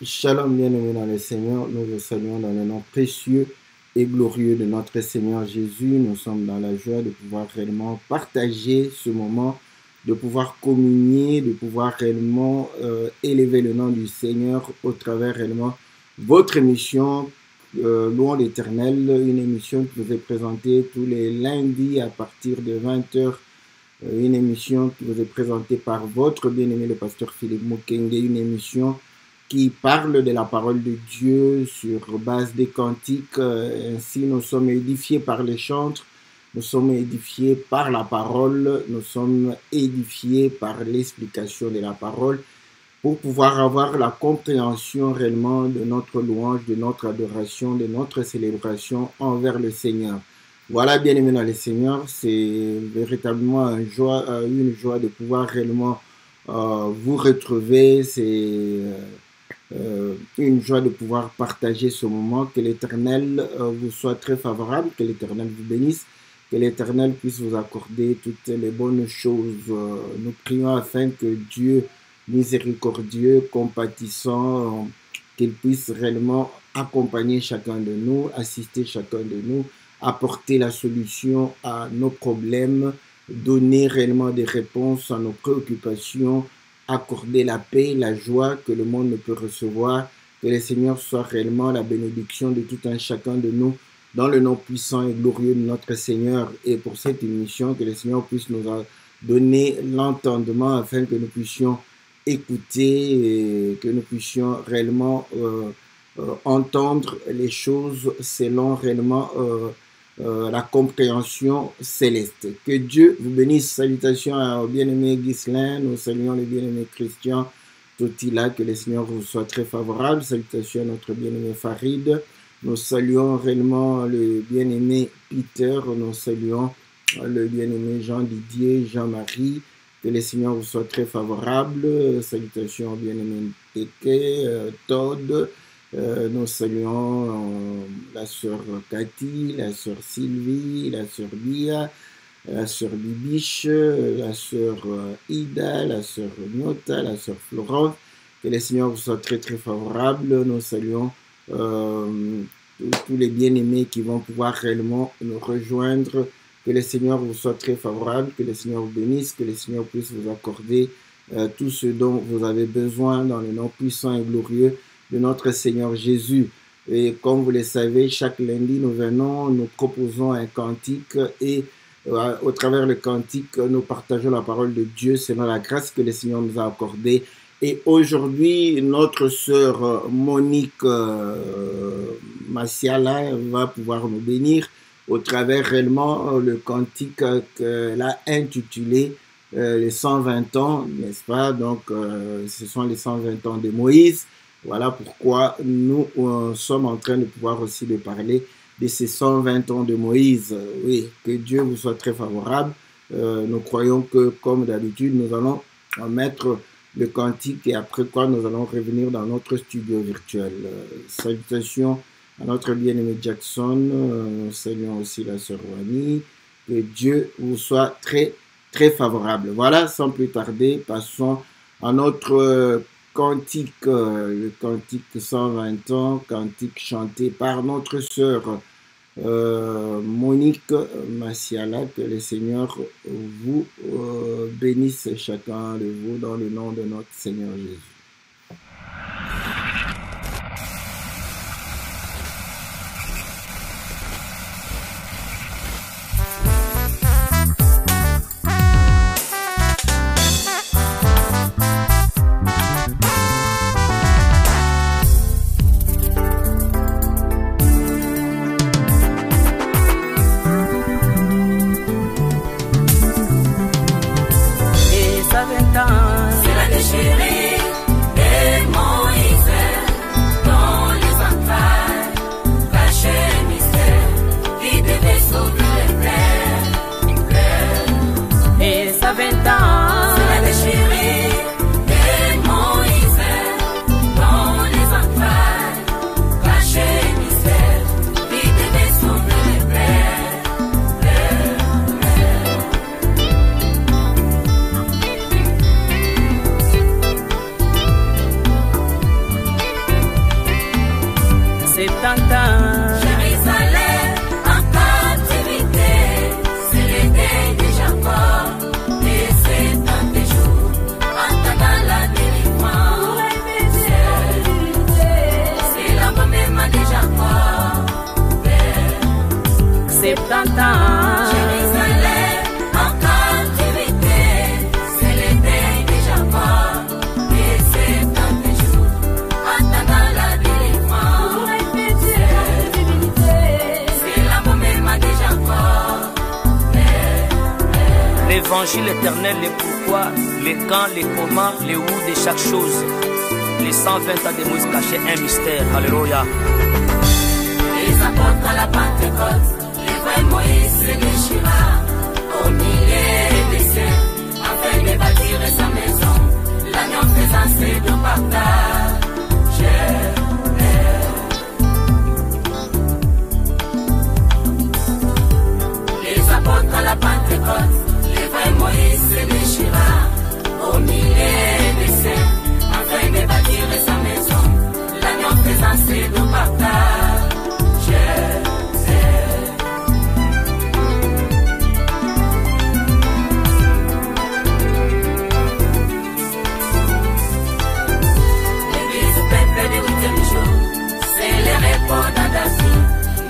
Shalom, bien-aimés dans le Seigneur, nous vous saluons dans le nom précieux et glorieux de notre Seigneur Jésus. Nous sommes dans la joie de pouvoir réellement partager ce moment, de pouvoir communier, de pouvoir réellement élever le nom du Seigneur au travers réellement votre émission Louons l'Éternel, une émission qui vous est présentée tous les lundis à partir de 20h. Une émission qui vous est présentée par votre bien-aimé le pasteur Philippe Mukenge, une émission qui parle de la parole de Dieu sur base des cantiques. Ainsi, nous sommes édifiés par les chantres, nous sommes édifiés par la parole, nous sommes édifiés par l'explication de la parole pour pouvoir avoir la compréhension réellement de notre louange, de notre adoration, de notre célébration envers le Seigneur. Voilà, bien aimé dans le Seigneur, c'est véritablement une joie de pouvoir réellement vous retrouver. C'est une joie de pouvoir partager ce moment. Que l'Éternel vous soit très favorable, que l'Éternel vous bénisse, que l'Éternel puisse vous accorder toutes les bonnes choses. Nous prions afin que Dieu, miséricordieux, compatissant, qu'il puisse réellement accompagner chacun de nous, assister chacun de nous, apporter la solution à nos problèmes, donner réellement des réponses à nos préoccupations, accorder la paix, la joie que le monde ne peut recevoir. Que le Seigneur soit réellement la bénédiction de tout un chacun de nous, dans le nom puissant et glorieux de notre Seigneur. Et pour cette émission, que le Seigneur puisse nous donner l'entendement afin que nous puissions écouter et que nous puissions réellement entendre les choses selon réellement la compréhension céleste. Que Dieu vous bénisse. Salutations au bien-aimé Ghislain. Nous saluons le bien-aimé Christian Totila. Que le Seigneur vous soit très favorable. Salutations à notre bien-aimé Farid. Nous saluons réellement le bien-aimé Peter. Nous saluons le bien-aimé Jean-Didier, Jean-Marie. Que le Seigneur vous soit très favorable. Salutations au bien-aimé Teke, Todd. Nous saluons la sœur Cathy, la sœur Sylvie, la sœur Bia, la sœur Bibiche, la sœur Ida, la sœur Nyota, la sœur Florence. Que le Seigneur vous soit très très favorable. Nous saluons tous les bien-aimés qui vont pouvoir réellement nous rejoindre. Que le Seigneur vous soit très favorable, que le Seigneur vous bénisse, que le Seigneur puisse vous accorder tout ce dont vous avez besoin dans le nom puissant et glorieux de notre Seigneur Jésus. Et comme vous le savez, chaque lundi, nous venons, nous proposons un cantique et au travers le cantique, nous partageons la parole de Dieu selon la grâce que le Seigneur nous a accordée. Et aujourd'hui, notre sœur Monique Massiala va pouvoir nous bénir au travers réellement le cantique qu'elle a intitulé les 120 ans, n'est-ce pas? Donc, ce sont les 120 ans de Moïse. Voilà pourquoi nous sommes en train de pouvoir aussi de parler de ces 120 ans de Moïse. Oui, que Dieu vous soit très favorable. Nous croyons que, comme d'habitude, nous allons mettre le cantique et après quoi nous allons revenir dans notre studio virtuel. Salutations à notre bien-aimé Jackson. Nous saluons aussi la sœur Wani. Que Dieu vous soit très, très favorable. Voilà, sans plus tarder, passons à notre cantique, le cantique 120 ans, cantique chanté par notre sœur Monique Massiala. Que le Seigneur vous bénisse chacun de vous dans le nom de notre Seigneur Jésus. C'est la déchirée. 70 ans. Jérusalem en captivité, c'est l'été de Jacob. Et 70 jours, attendant la délivrance. C'est la même de Jacob. 70 ans. Jérusalem en captivité, c'est l'été de Jacob. Et 70 jours, attendant la délivrance. C'est la même de Jacob. L'évangile éternel, les pourquoi, les quand, les comment, les où de chaque chose. Les 120 ans de Moïse cachaient un mystère. Alléluia. Les apôtres à la Pentecôte, les vrais Moïse se déchira au milieu des saints, afin de bâtir sa maison, l'agneau faisant ses deux partages. Les apôtres à la Pentecôte, les vrais Moïse se déchira au milieu des saints, afin de bâtir sa maison, l'agneau faisant ses deux partages.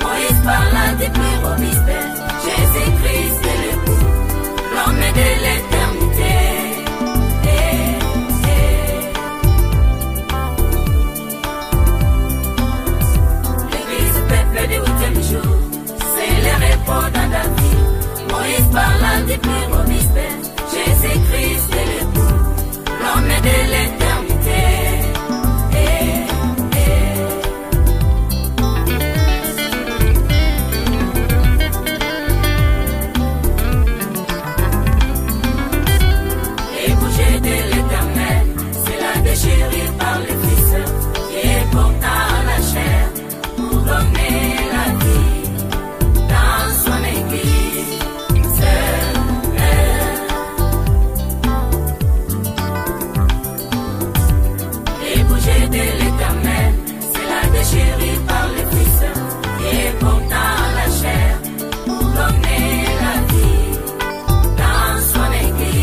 Moïse parla des plus hauts mystères. Jésus-Christ est l'époux, l'homme de l'éternité. L'église peuple du 8e jour, c'est le repos dans David. Moïse parla des plus hauts mystères. Jésus-Christ est l'époux, l'homme de l'éternité. Déchiré par le Fils qui est portant la chair pour donner la vie dans son Église. Les bougies de l'Éternel, c'est la déchirée par le Fils qui est portant la chair pour donner la vie dans son Église.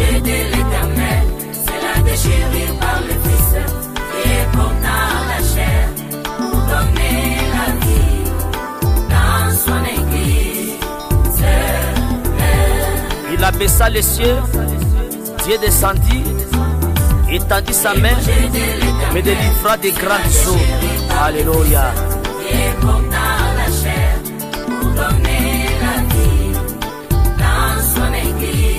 De l'Éternel, c'est la déchirée par le Fils qui est portant la chair pour donner la vie dans son Église. Il abaissa les cieux, Dieu descendit, étendit sa main, me délivra des grandes eaux. Alléluia. Qui est portant la chair pour donner la vie dans son Église.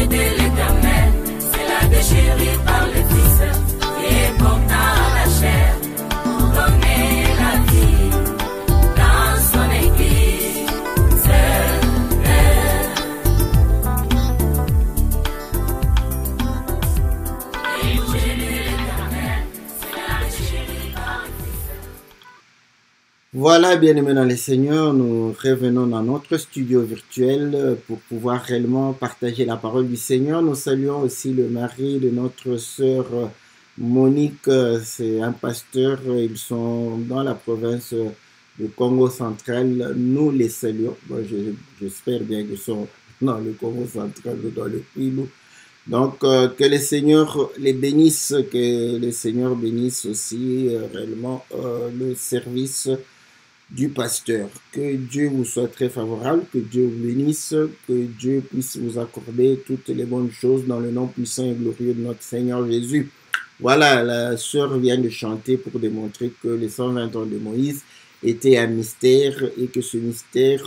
De l'Éternel, c'est la déchirée par le Fils qui est portant la chair pour donner la vie dans son Église. Voilà, bien-aimés dans le Seigneur, nous revenons dans notre studio virtuel pour pouvoir réellement partager la parole du Seigneur. Nous saluons aussi le mari de notre sœur Monique, c'est un pasteur, ils sont dans la province du Congo central. Nous les saluons. Bon, j'espère bien qu'ils sont dans le Congo central ou dans le Quilou. Donc, que le Seigneur les bénisse, que le Seigneur bénisse aussi réellement le service du pasteur. Que Dieu vous soit très favorable, que Dieu vous bénisse, que Dieu puisse vous accorder toutes les bonnes choses dans le nom puissant et glorieux de notre Seigneur Jésus. Voilà, la sœur vient de chanter pour démontrer que les 120 ans de Moïse étaient un mystère et que ce mystère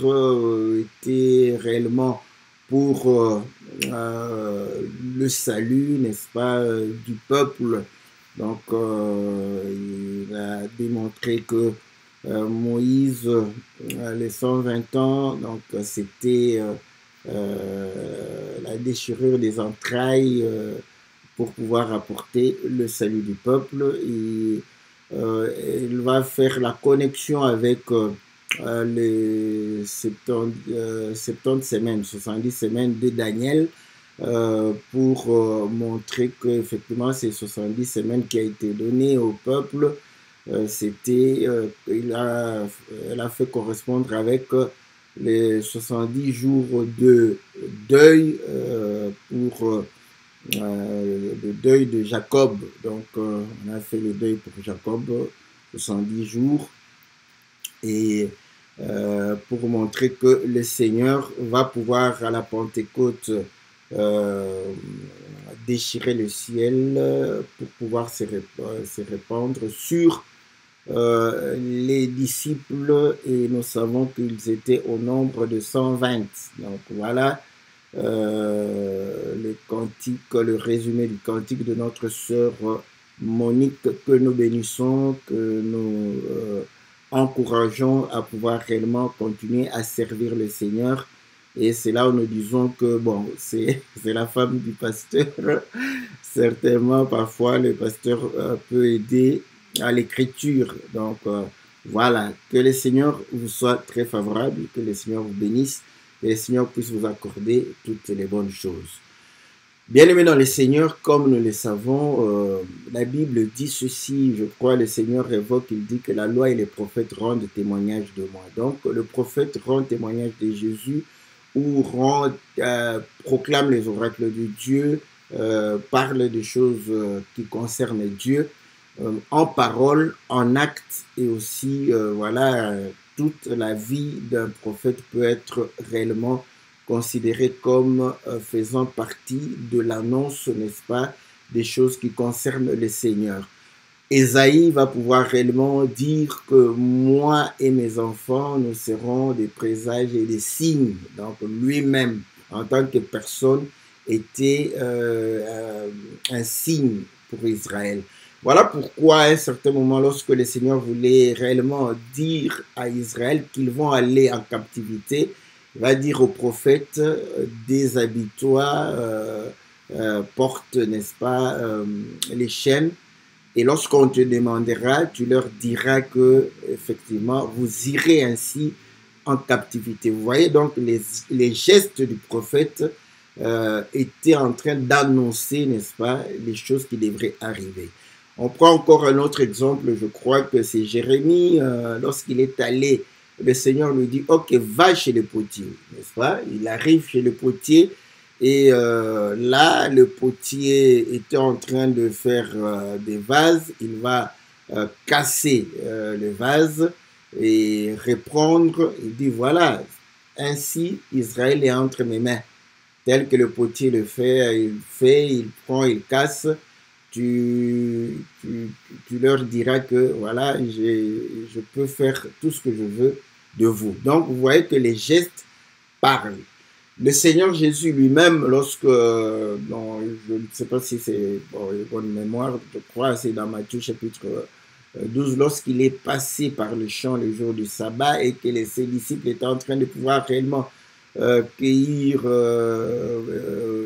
était réellement pour le salut, n'est-ce pas, du peuple. Donc, il a démontré que Moïse, les 120 ans, donc c'était la déchirure des entrailles pour pouvoir apporter le salut du peuple. Et il va faire la connexion avec les 70 semaines, 70 semaines de Daniel, pour montrer qu'effectivement ces 70 semaines qui a été données au peuple, elle a fait correspondre avec les 70 jours de deuil pour le deuil de Jacob. Donc on a fait le deuil pour Jacob, 70 jours, et pour montrer que le Seigneur va pouvoir à la Pentecôte déchirer le ciel pour pouvoir se répandre sur les disciples, et nous savons qu'ils étaient au nombre de 120. Donc voilà le cantique, le résumé du cantique de notre sœur Monique, que nous bénissons, que nous encourageons à pouvoir réellement continuer à servir le Seigneur. Et c'est là où nous disons que, bon, c'est la femme du pasteur. Certainement, parfois, le pasteur peut aider à l'écriture. Donc, voilà, que le Seigneur vous soit très favorable, que le Seigneur vous bénisse, que le Seigneur puisse vous accorder toutes les bonnes choses. Bien-aimés dans le Seigneur, comme nous le savons, la Bible dit ceci, je crois, le Seigneur évoque, il dit que la loi et les prophètes rendent témoignage de moi. Donc, le prophète rend témoignage de Jésus, ou proclame les oracles de Dieu, parle des choses qui concernent Dieu, en parole, en acte, et aussi, voilà, toute la vie d'un prophète peut être réellement considérée comme faisant partie de l'annonce, n'est-ce pas, des choses qui concernent le Seigneur. Ésaïe va pouvoir réellement dire que moi et mes enfants, nous serons des présages et des signes. Donc lui-même, en tant que personne, était un signe pour Israël. Voilà pourquoi à un certain moment, lorsque le Seigneur voulait réellement dire à Israël qu'ils vont aller en captivité, il va dire aux prophètes, déshabille-toi, porte, n'est-ce pas, les chaînes. Et lorsqu'on te demandera, tu leur diras que, effectivement, vous irez ainsi en captivité. Vous voyez donc les gestes du prophète étaient en train d'annoncer, n'est-ce pas, les choses qui devraient arriver. On prend encore un autre exemple, je crois que c'est Jérémie, lorsqu'il est allé, le Seigneur lui dit, ok, va chez le potier, n'est-ce pas? Il arrive chez le potier. Et là, le potier était en train de faire des vases. Il va casser le vase et reprendre. Il dit, voilà, ainsi Israël est entre mes mains. Tel que le potier le fait, il prend, il casse. Tu leur diras que, voilà, je peux faire tout ce que je veux de vous. Donc, vous voyez que les gestes parlent. Le Seigneur Jésus lui-même, lorsque, bon, je ne sais pas si c'est bonne mémoire, je crois, c'est dans Matthieu chapitre 12, lorsqu'il est passé par le champ le jour du sabbat et que ses disciples étaient en train de pouvoir réellement cueillir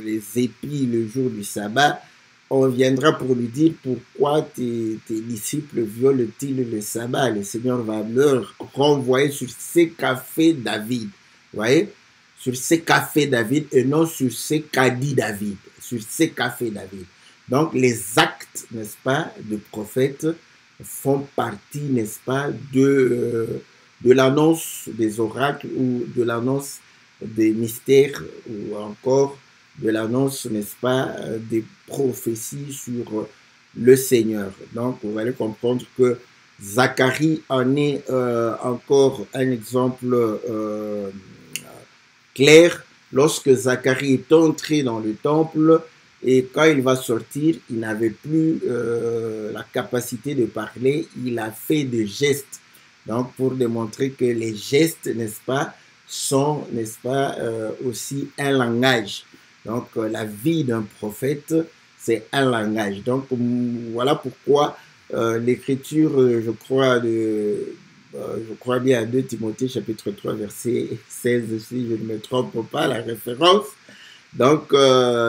les épis le jour du sabbat, on viendra pour lui dire pourquoi tes disciples violent-ils le sabbat. Le Seigneur va leur renvoyer sur ce qu'a fait David. Vous voyez? Sur ce qu'a fait David et non sur ce qu'a dit David. Sur ce qu'a fait David. Donc les actes, n'est-ce pas, de prophètes font partie, n'est-ce pas, de l'annonce des oracles ou de l'annonce des mystères ou encore de l'annonce, n'est-ce pas, des prophéties sur le Seigneur. Donc vous allez comprendre que Zacharie en est encore un exemple clair. Lorsque Zacharie est entré dans le temple et quand il va sortir, il n'avait plus la capacité de parler, il a fait des gestes. Donc pour démontrer que les gestes, n'est-ce pas, sont, n'est-ce pas, aussi un langage. Donc la vie d'un prophète, c'est un langage. Donc voilà pourquoi l'écriture, je crois bien à 2 Timothée chapitre 3 verset 16, si je ne me trompe pas, la référence. Donc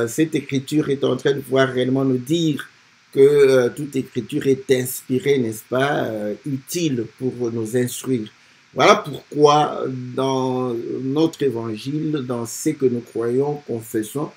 cette écriture est en train de pouvoir réellement nous dire que toute écriture est inspirée, n'est-ce pas, utile pour nous instruire. Voilà pourquoi dans notre évangile, dans ce que nous croyons, confessons,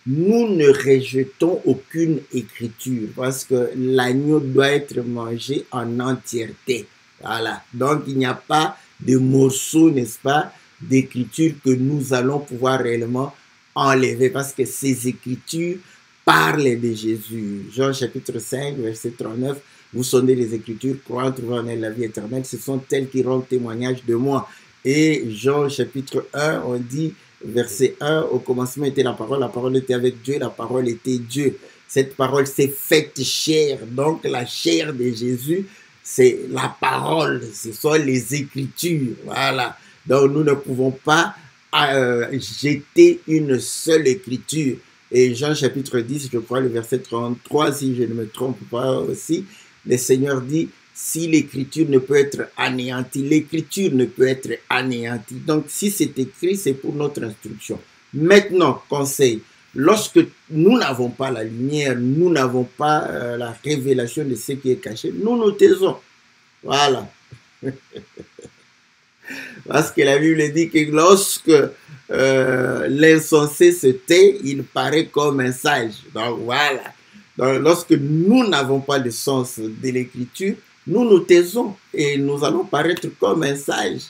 nous ne rejetons aucune écriture parce que l'agneau doit être mangé en entièreté. Voilà. Donc il n'y a pas de morceaux, n'est-ce pas, d'écriture que nous allons pouvoir réellement enlever parce que ces écritures parlent de Jésus. Jean chapitre 5, verset 39. Vous sondez les Écritures, croyant trouver en elles la vie éternelle. Ce sont elles qui rendent témoignage de moi. Et Jean chapitre 1, on dit, verset 1, au commencement était la parole était avec Dieu, la parole était Dieu. Cette parole s'est faite chair. Donc la chair de Jésus, c'est la parole, ce sont les Écritures. Voilà. Donc nous ne pouvons pas jeter une seule écriture. Et Jean chapitre 10, je crois, le verset 33, si je ne me trompe pas aussi, le Seigneur dit, si l'écriture ne peut être anéantie, l'écriture ne peut être anéantie. Donc, si c'est écrit, c'est pour notre instruction. Maintenant, conseil, lorsque nous n'avons pas la lumière, nous n'avons pas la révélation de ce qui est caché, nous nous taisons. Voilà. Parce que la Bible dit que lorsque l'insensé se tait, il paraît comme un sage. Donc, voilà. Donc, lorsque nous n'avons pas le sens de l'écriture, nous nous taisons et nous allons paraître comme un sage.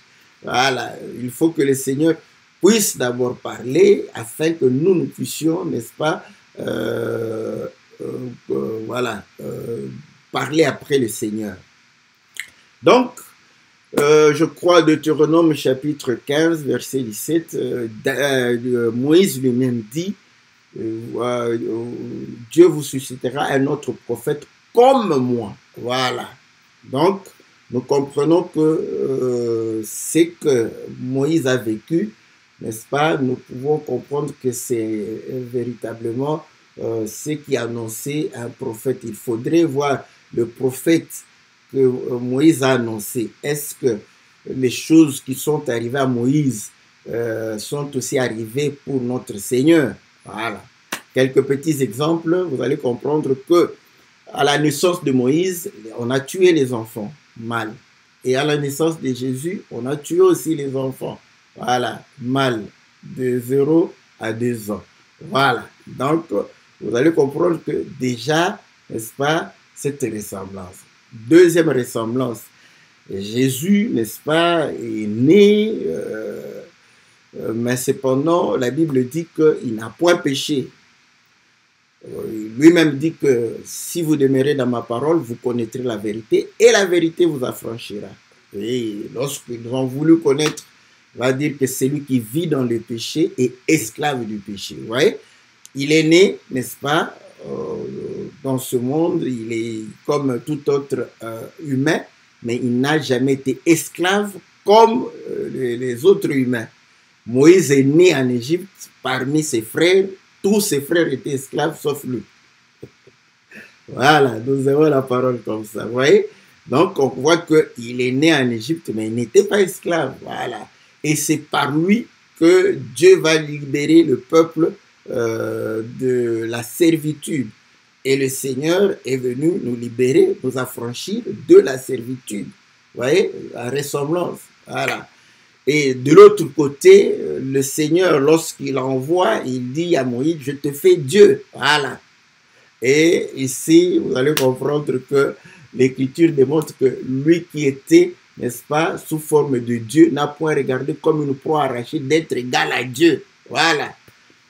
Voilà, il faut que le Seigneur puisse d'abord parler afin que nous puissions, n'est-ce pas, parler après le Seigneur. Donc, je crois Deutéronome chapitre 15, verset 17, Moïse lui-même dit, Dieu vous suscitera un autre prophète comme moi. Voilà. Donc, nous comprenons que ce que Moïse a vécu, n'est-ce pas, nous pouvons comprendre que c'est véritablement ce qui annonçait un prophète. Il faudrait voir le prophète que Moïse a annoncé. Est-ce que les choses qui sont arrivées à Moïse sont aussi arrivées pour notre Seigneur? Voilà. Quelques petits exemples, vous allez comprendre que à la naissance de Moïse, on a tué les enfants mâles. Et à la naissance de Jésus, on a tué aussi les enfants. Voilà, mâles, de 0 à 2 ans. Voilà. Donc, vous allez comprendre que déjà, n'est-ce pas, cette ressemblance. Deuxième ressemblance, Jésus, n'est-ce pas, est né, mais cependant, la Bible dit qu'il n'a point péché. Lui-même dit que si vous demeurez dans ma parole, vous connaîtrez la vérité et la vérité vous affranchira. Et lorsqu'ils ont voulu connaître, on va dire que celui qui vit dans le péché est esclave du péché. Vous voyez, il est né, n'est-ce pas, dans ce monde, il est comme tout autre humain, mais il n'a jamais été esclave comme les autres humains. Moïse est né en Égypte parmi ses frères. Tous ses frères étaient esclaves sauf lui. Voilà, nous avons la parole comme ça. Vous voyez? Donc, on voit qu'il est né en Égypte, mais il n'était pas esclave. Voilà. Et c'est par lui que Dieu va libérer le peuple de la servitude. Et le Seigneur est venu nous libérer, nous affranchir de la servitude. Vous voyez? La ressemblance. Voilà. Et de l'autre côté, le Seigneur, lorsqu'il envoie, il dit à Moïse, je te fais Dieu. Voilà. Et ici, vous allez comprendre que l'Écriture démontre que lui qui était, n'est-ce pas, sous forme de Dieu, n'a point regardé comme une proie arrachée d'être égal à Dieu. Voilà.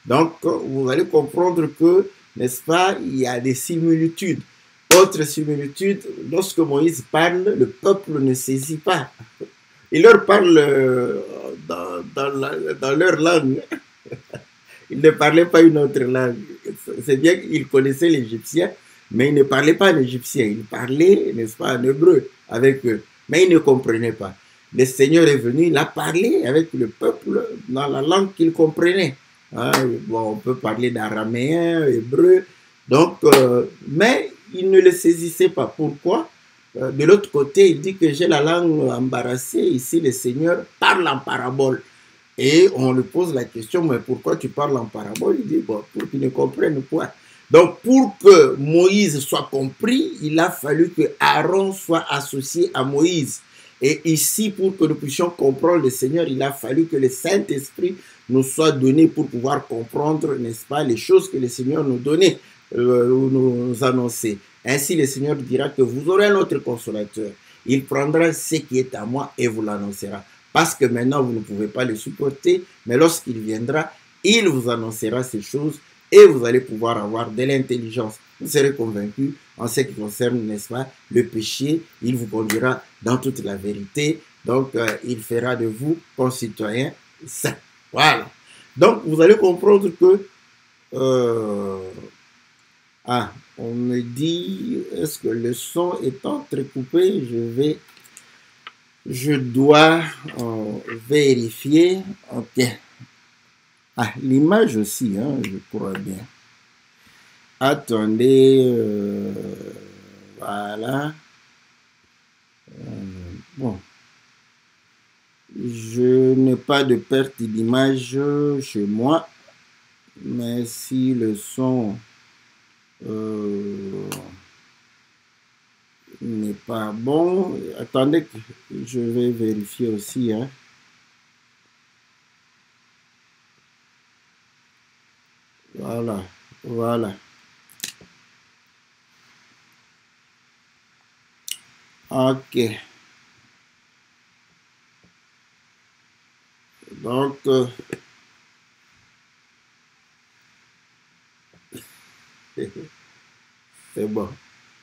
Donc, vous allez comprendre que, n'est-ce pas, il y a des similitudes. Autre similitude, lorsque Moïse parle, le peuple ne saisit pas. Il leur parle dans leur langue. Il ne parlait pas une autre langue. C'est bien qu'il connaissait l'égyptien, mais il ne parlait pas l'égyptien. Il parlait, n'est-ce pas, en hébreu avec eux. Mais il ne comprenait pas. Le Seigneur est venu, il a parlé avec le peuple dans la langue qu'il comprenait. Hein, bon, on peut parler d'araméen, hébreu. Donc, mais il ne le saisissait pas. Pourquoi? De l'autre côté, il dit que j'ai la langue embarrassée. Ici, le Seigneur parle en parabole. Et on lui pose la question, mais pourquoi tu parles en parabole? Il dit, bon, pour qu'ils ne comprennent pas. Donc, pour que Moïse soit compris, il a fallu que Aaron soit associé à Moïse. Et ici, pour que nous puissions comprendre le Seigneur, il a fallu que le Saint-Esprit nous soit donné pour pouvoir comprendre, n'est-ce pas, les choses que le Seigneur nous donnait, nous annonçait. Ainsi, le Seigneur dira que vous aurez un autre consolateur. Il prendra ce qui est à moi et vous l'annoncera. Parce que maintenant, vous ne pouvez pas le supporter, mais lorsqu'il viendra, il vous annoncera ces choses et vous allez pouvoir avoir de l'intelligence. Vous serez convaincus en ce qui concerne, n'est-ce pas, le péché. Il vous conduira dans toute la vérité. Donc, il fera de vous concitoyens saints. Voilà. Donc, vous allez comprendre que... on me dit, est-ce que le son est entrecoupé? Je dois vérifier. Ok. L'image aussi, hein, je crois bien. Attendez, voilà. Bon. Je n'ai pas de perte d'image chez moi, mais si le son n'est pas bon, attendez que je vais vérifier aussi, hein. Voilà. Ok. Donc, c'est bon.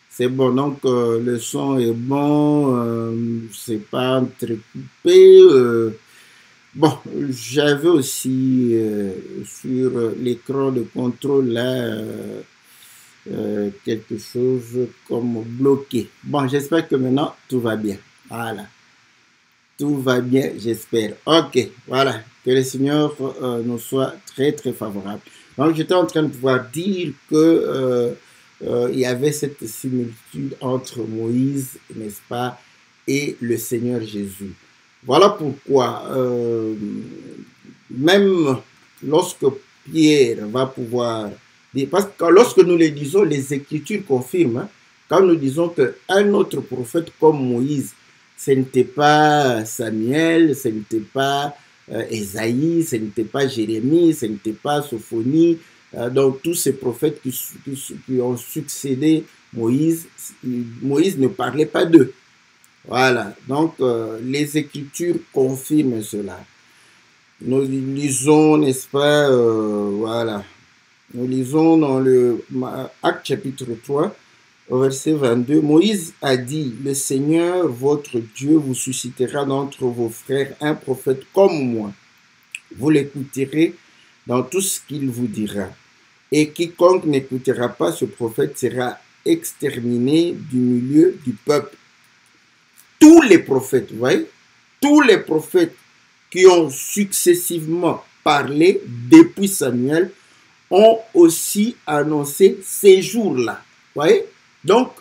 C'est bon, donc le son est bon, c'est pas entrecoupé. Bon, j'avais aussi sur l'écran de contrôle là quelque chose comme bloqué. Bon, j'espère que maintenant tout va bien. Voilà. Tout va bien, j'espère. Ok, voilà. Que le Seigneur nous soit très, très favorable. Donc, j'étais en train de pouvoir dire que il y avait cette similitude entre Moïse, n'est-ce pas, et le Seigneur Jésus. Voilà pourquoi, même lorsque Pierre va pouvoir dire, parce que lorsque nous le disons, les Écritures confirment, hein, quand nous disons qu'un autre prophète comme Moïse, ce n'était pas Samuel, ce n'était pas Ésaïe, ce n'était pas Jérémie, ce n'était pas Sophonie, donc tous ces prophètes qui ont succédé Moïse, Moïse ne parlait pas d'eux. Voilà, donc les Écritures confirment cela. Nous lisons, n'est-ce pas, voilà, nous lisons dans le Acte chapitre 3, au verset 22, Moïse a dit, le Seigneur, votre Dieu, vous suscitera d'entre vos frères un prophète comme moi. Vous l'écouterez dans tout ce qu'il vous dira. Et quiconque n'écoutera pas ce prophète sera exterminé du milieu du peuple. Tous les prophètes, vous voyez, tous les prophètes qui ont successivement parlé depuis Samuel ont aussi annoncé ces jours-là. Vous voyez? Donc,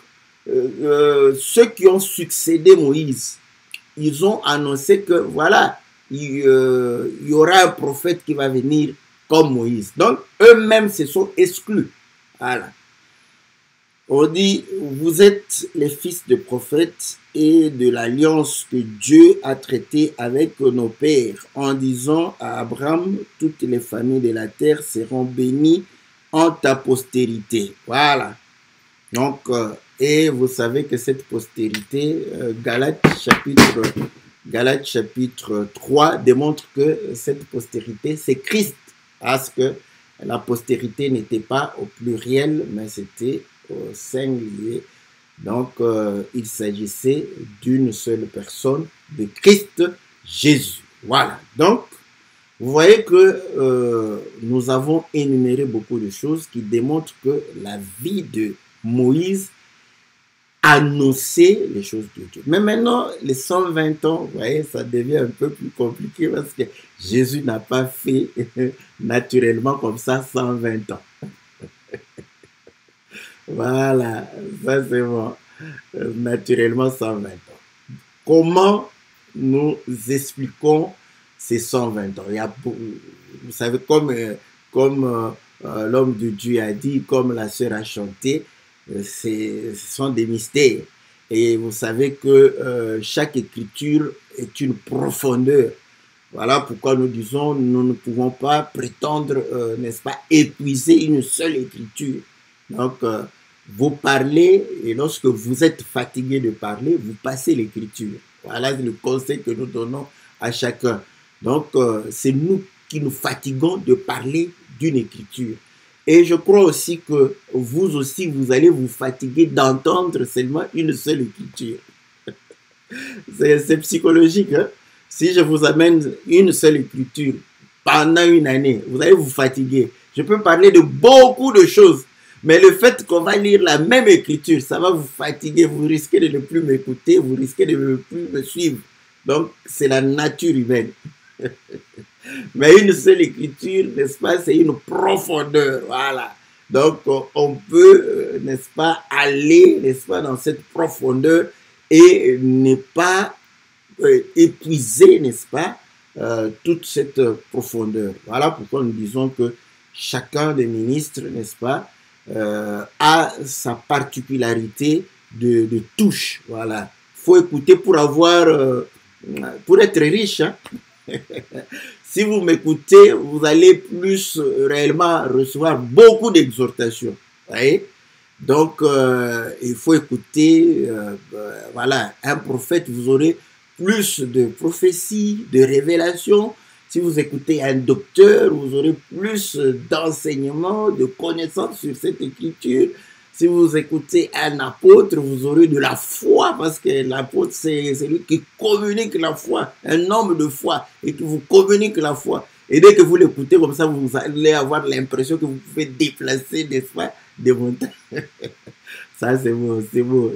ceux qui ont succédé Moïse, ils ont annoncé que voilà, il y aura un prophète qui va venir comme Moïse. Donc, eux-mêmes se sont exclus. Voilà. On dit, vous êtes les fils de prophètes et de l'alliance que Dieu a traitée avec nos pères en disant à Abraham, toutes les familles de la terre seront bénies en ta postérité. Voilà. Donc, et vous savez que cette postérité, Galates chapitre 3 démontre que cette postérité, c'est Christ. Parce que la postérité n'était pas au pluriel, mais c'était au singulier. Donc, il s'agissait d'une seule personne, de Christ Jésus. Voilà. Donc, vous voyez que nous avons énuméré beaucoup de choses qui démontrent que la vie de Moïse annonçait les choses de Dieu. Mais maintenant, les 120 ans, vous voyez, ça devient un peu plus compliqué parce que Jésus n'a pas fait naturellement comme ça 120 ans. Voilà, ça c'est bon. Naturellement 120 ans. Comment nous expliquons ces 120 ans? Il y a, vous savez, comme l'homme de Dieu a dit, comme la sœur a chanté, ce sont des mystères. Et vous savez que chaque écriture est une profondeur. Voilà pourquoi nous disons, nous ne pouvons pas prétendre, n'est-ce pas, épuiser une seule écriture. Donc, vous parlez, et lorsque vous êtes fatigué de parler, vous passez l'écriture. Voilà le conseil que nous donnons à chacun. Donc, c'est nous qui nous fatiguons de parler d'une écriture. Et je crois aussi que vous aussi, vous allez vous fatiguer d'entendre seulement une seule écriture. C'est psychologique, hein? Si je vous amène une seule écriture pendant une année, vous allez vous fatiguer. Je peux parler de beaucoup de choses, mais le fait qu'on va lire la même écriture, ça va vous fatiguer. Vous risquez de ne plus m'écouter, vous risquez de ne plus me suivre. Donc, c'est la nature humaine. Mais une seule écriture, n'est-ce pas, c'est une profondeur, voilà. Donc, on peut, n'est-ce pas, aller, n'est-ce pas, dans cette profondeur et ne pas épuiser, n'est-ce pas, toute cette profondeur. Voilà pourquoi nous disons que chacun des ministres, n'est-ce pas, a sa particularité de touche, voilà. Il faut écouter pour avoir, pour être riche, hein. Si vous m'écoutez, vous allez plus réellement recevoir beaucoup d'exhortations. Donc, il faut écouter, voilà, un prophète, vous aurez plus de prophéties, de révélations. Si vous écoutez un docteur, vous aurez plus d'enseignements, de connaissances sur cette écriture. Si vous écoutez un apôtre, vous aurez de la foi, parce que l'apôtre, c'est celui qui communique la foi, un homme de foi, et qui vous communique la foi. Et dès que vous l'écoutez comme ça, vous allez avoir l'impression que vous pouvez déplacer, n'est-ce pas, des montagnes. Ça, c'est beau, c'est beau.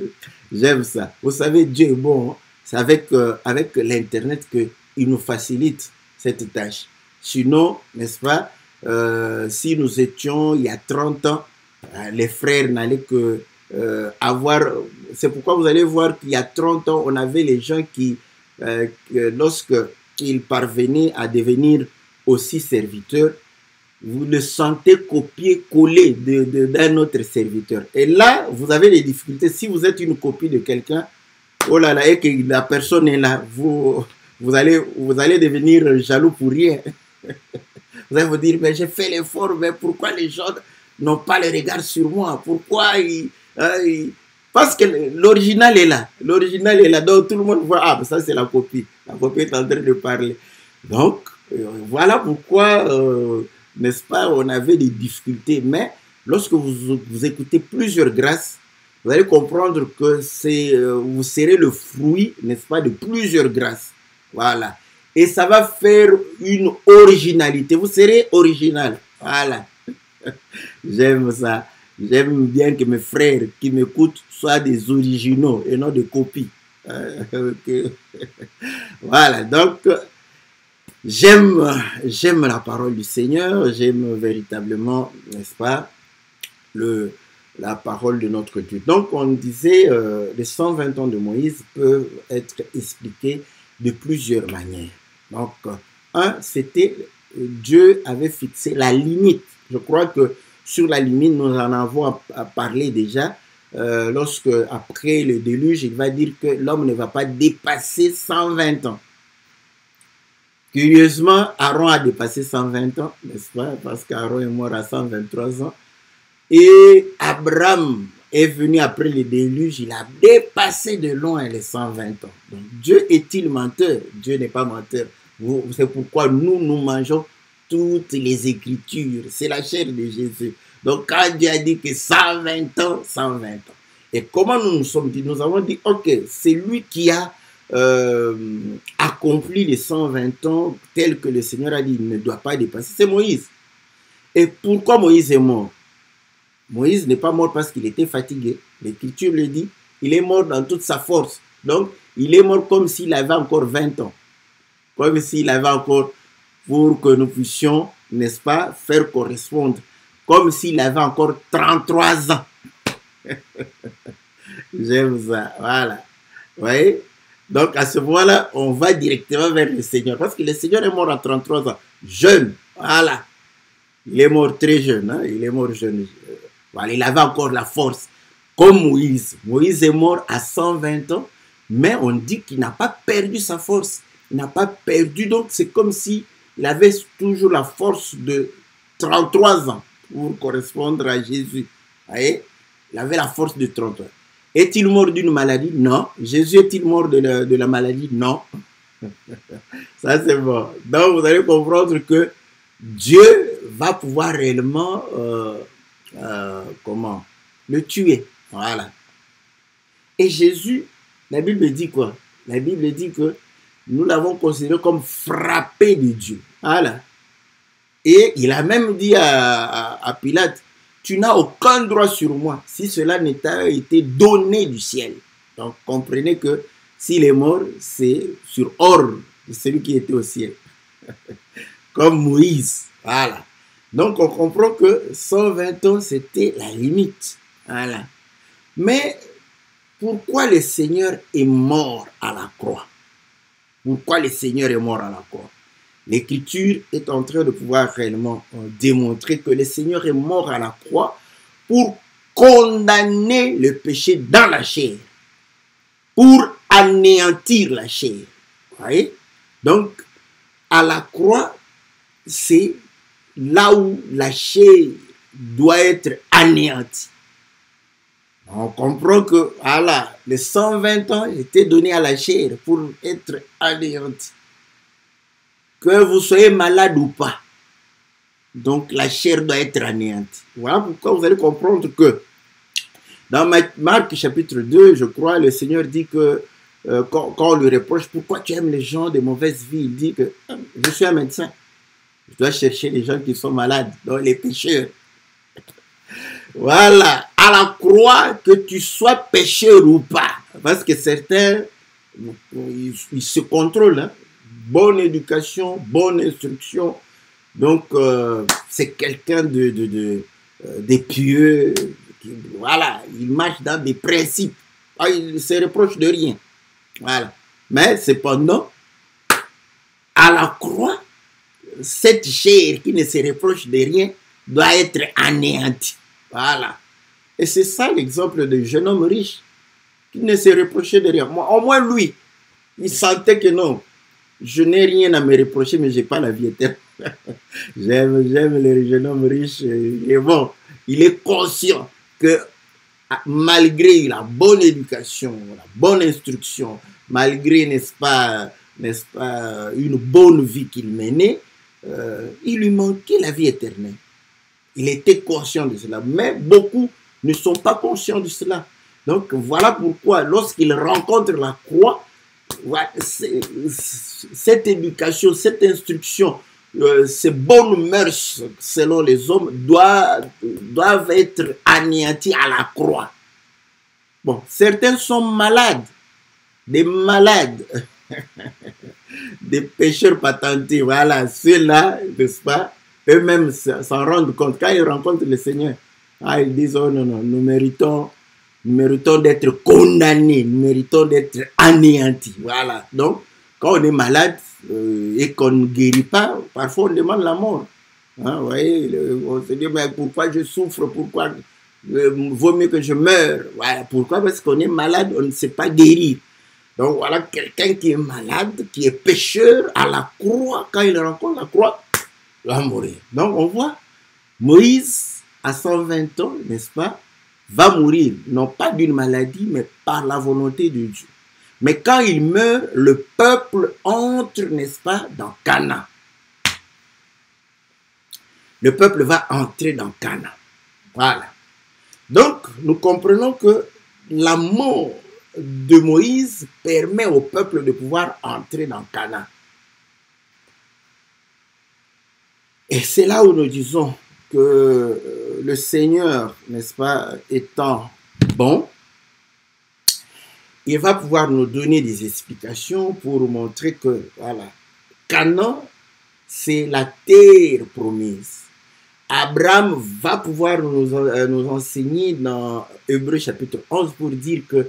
J'aime ça. Vous savez, Dieu est bon. Hein? C'est avec l'Internet qu'il nous facilite cette tâche. Sinon, n'est-ce pas, si nous étions il y a 30 ans, les frères n'allaient que avoir... C'est pourquoi vous allez voir qu'il y a 30 ans, on avait les gens qui, lorsqu'ils parvenaient à devenir aussi serviteurs, vous le sentez copier-coller d'un autre serviteur. Et là, vous avez des difficultés. Si vous êtes une copie de quelqu'un, oh là là, et que la personne est là, vous allez devenir jaloux pour rien. Vous allez vous dire, mais j'ai fait l'effort, mais pourquoi les gens n'ont pas le regard sur moi? Pourquoi parce que l'original est là. L'original est là. Donc tout le monde voit, ah, ça c'est la copie. La copie est en train de parler. Donc, voilà pourquoi, n'est-ce pas, on avait des difficultés. Mais lorsque vous écoutez plusieurs grâces, vous allez comprendre que vous serez le fruit, n'est-ce pas, de plusieurs grâces. Voilà. Et ça va faire une originalité. Vous serez original. Voilà. J'aime ça. J'aime bien que mes frères qui m'écoutent soient des originaux et non des copies. Voilà. Donc, j'aime la parole du Seigneur. J'aime véritablement, n'est-ce pas, la parole de notre Dieu. Donc, on disait, les 120 ans de Moïse peuvent être expliqués de plusieurs manières. Donc, c'était, Dieu avait fixé la limite. Je crois que sur la limite, nous en avons parlé déjà. Lorsque, après le déluge, il va dire que l'homme ne va pas dépasser 120 ans. Curieusement, Aaron a dépassé 120 ans, n'est-ce pas? Parce qu'Aaron est mort à 123 ans. Et Abraham est venu après le déluge, il a dépassé de loin les 120 ans. Donc, Dieu est-il menteur? Dieu n'est pas menteur. C'est pourquoi nous mangeons toutes les Écritures. C'est la chair de Jésus. Donc, quand Dieu a dit que 120 ans, 120 ans. Et comment nous nous sommes dit? Nous avons dit, ok, c'est lui qui a accompli les 120 ans tel que le Seigneur a dit, il ne doit pas dépasser. C'est Moïse. Et pourquoi Moïse est mort? Moïse n'est pas mort parce qu'il était fatigué. L'Écriture le dit. Il est mort dans toute sa force. Donc, il est mort comme s'il avait encore 20 ans. Comme s'il avait encore, pour que nous puissions, n'est-ce pas, faire correspondre. Comme s'il avait encore 33 ans. J'aime ça. Voilà. Vous voyez? Donc, à ce moment-là, on va directement vers le Seigneur. Parce que le Seigneur est mort à 33 ans. Jeune. Voilà. Il est mort très jeune, hein? Il est mort jeune. Voilà, il avait encore la force, comme Moïse. Moïse est mort à 120 ans, mais on dit qu'il n'a pas perdu sa force. Il n'a pas perdu, donc c'est comme si il avait toujours la force de 33 ans pour correspondre à Jésus. Vous voyez? Il avait la force de 30 ans. Est-il mort d'une maladie? Non. Jésus est-il mort de la maladie? Non. Ça, c'est bon. Donc, vous allez comprendre que Dieu va pouvoir réellement le tuer. Voilà. Et Jésus, la Bible dit quoi? La Bible dit que nous l'avons considéré comme frappé de Dieu. Voilà. Et il a même dit à Pilate, tu n'as aucun droit sur moi si cela n'était été donné du ciel. Donc, comprenez que s'il est mort, c'est sur ordre de celui qui était au ciel. Comme Moïse. Voilà. Donc, on comprend que 120 ans, c'était la limite. Voilà. Mais, pourquoi le Seigneur est mort à la croix? Pourquoi le Seigneur est mort à la croix? L'Écriture est en train de pouvoir réellement démontrer que le Seigneur est mort à la croix pour condamner le péché dans la chair, pour anéantir la chair. Vous voyez? Donc, à la croix, c'est là où la chair doit être anéantie. On comprend que voilà, les 120 ans étaient donnés à la chair pour être anéantis. Que vous soyez malade ou pas. Donc la chair doit être anéantie. Voilà pourquoi vous allez comprendre que dans Marc chapitre 2, je crois, le Seigneur dit que quand on lui reproche pourquoi tu aimes les gens de mauvaise vie, il dit que je suis un médecin. Je dois chercher les gens qui sont malades, donc les pécheurs. Voilà, à la croix, que tu sois pécheur ou pas. Parce que certains, ils se contrôlent. Hein. Bonne éducation, bonne instruction. Donc, c'est quelqu'un de pieux. Voilà, il marche dans des principes. Il ne se reproche de rien. Voilà. Mais cependant, à la croix, cette chair qui ne se reproche de rien doit être anéantie. Voilà. Et c'est ça l'exemple du jeune homme riche qui ne se reprochait de rien. Au moins lui, il sentait que non, je n'ai rien à me reprocher, mais je n'ai pas la vie éternelle. J'aime le jeune homme riche. Et bon, il est conscient que malgré la bonne éducation, la bonne instruction, malgré, n'est-ce pas, une bonne vie qu'il menait, il lui manquait la vie éternelle. Il était conscient de cela, mais beaucoup ne sont pas conscients de cela. Donc voilà pourquoi lorsqu'il rencontre la croix, cette éducation, cette instruction, ces bonnes mœurs selon les hommes doivent être anéanties à la croix. Bon, certains sont malades, des malades, des pécheurs patentés. Voilà, ceux-là, n'est-ce pas? Eux-mêmes s'en rendent compte. Quand ils rencontrent le Seigneur, ils disent, oh non, non, nous méritons d'être condamnés, nous méritons d'être anéantis. Voilà. Donc, quand on est malade et qu'on ne guérit pas, parfois on demande la mort. Hein, vous voyez, on se dit, mais pourquoi je souffre? Pourquoi vaut mieux que je meure? Voilà. Pourquoi? Parce qu'on est malade, on ne sait pas guérir. Donc voilà, quelqu'un qui est malade, qui est pécheur, à la croix, quand il rencontre la croix, va mourir. Donc on voit, Moïse, à 120 ans, n'est-ce pas, va mourir, non pas d'une maladie, mais par la volonté de Dieu. Mais quand il meurt, le peuple entre, n'est-ce pas, dans Canaan. Le peuple va entrer dans Canaan. Voilà. Donc, nous comprenons que la mort de Moïse permet au peuple de pouvoir entrer dans Canaan. Et c'est là où nous disons que le Seigneur, n'est-ce pas, étant bon, il va pouvoir nous donner des explications pour montrer que, voilà, Canaan, c'est la terre promise. Abraham va pouvoir nous enseigner dans Hébreux chapitre 11 pour dire que,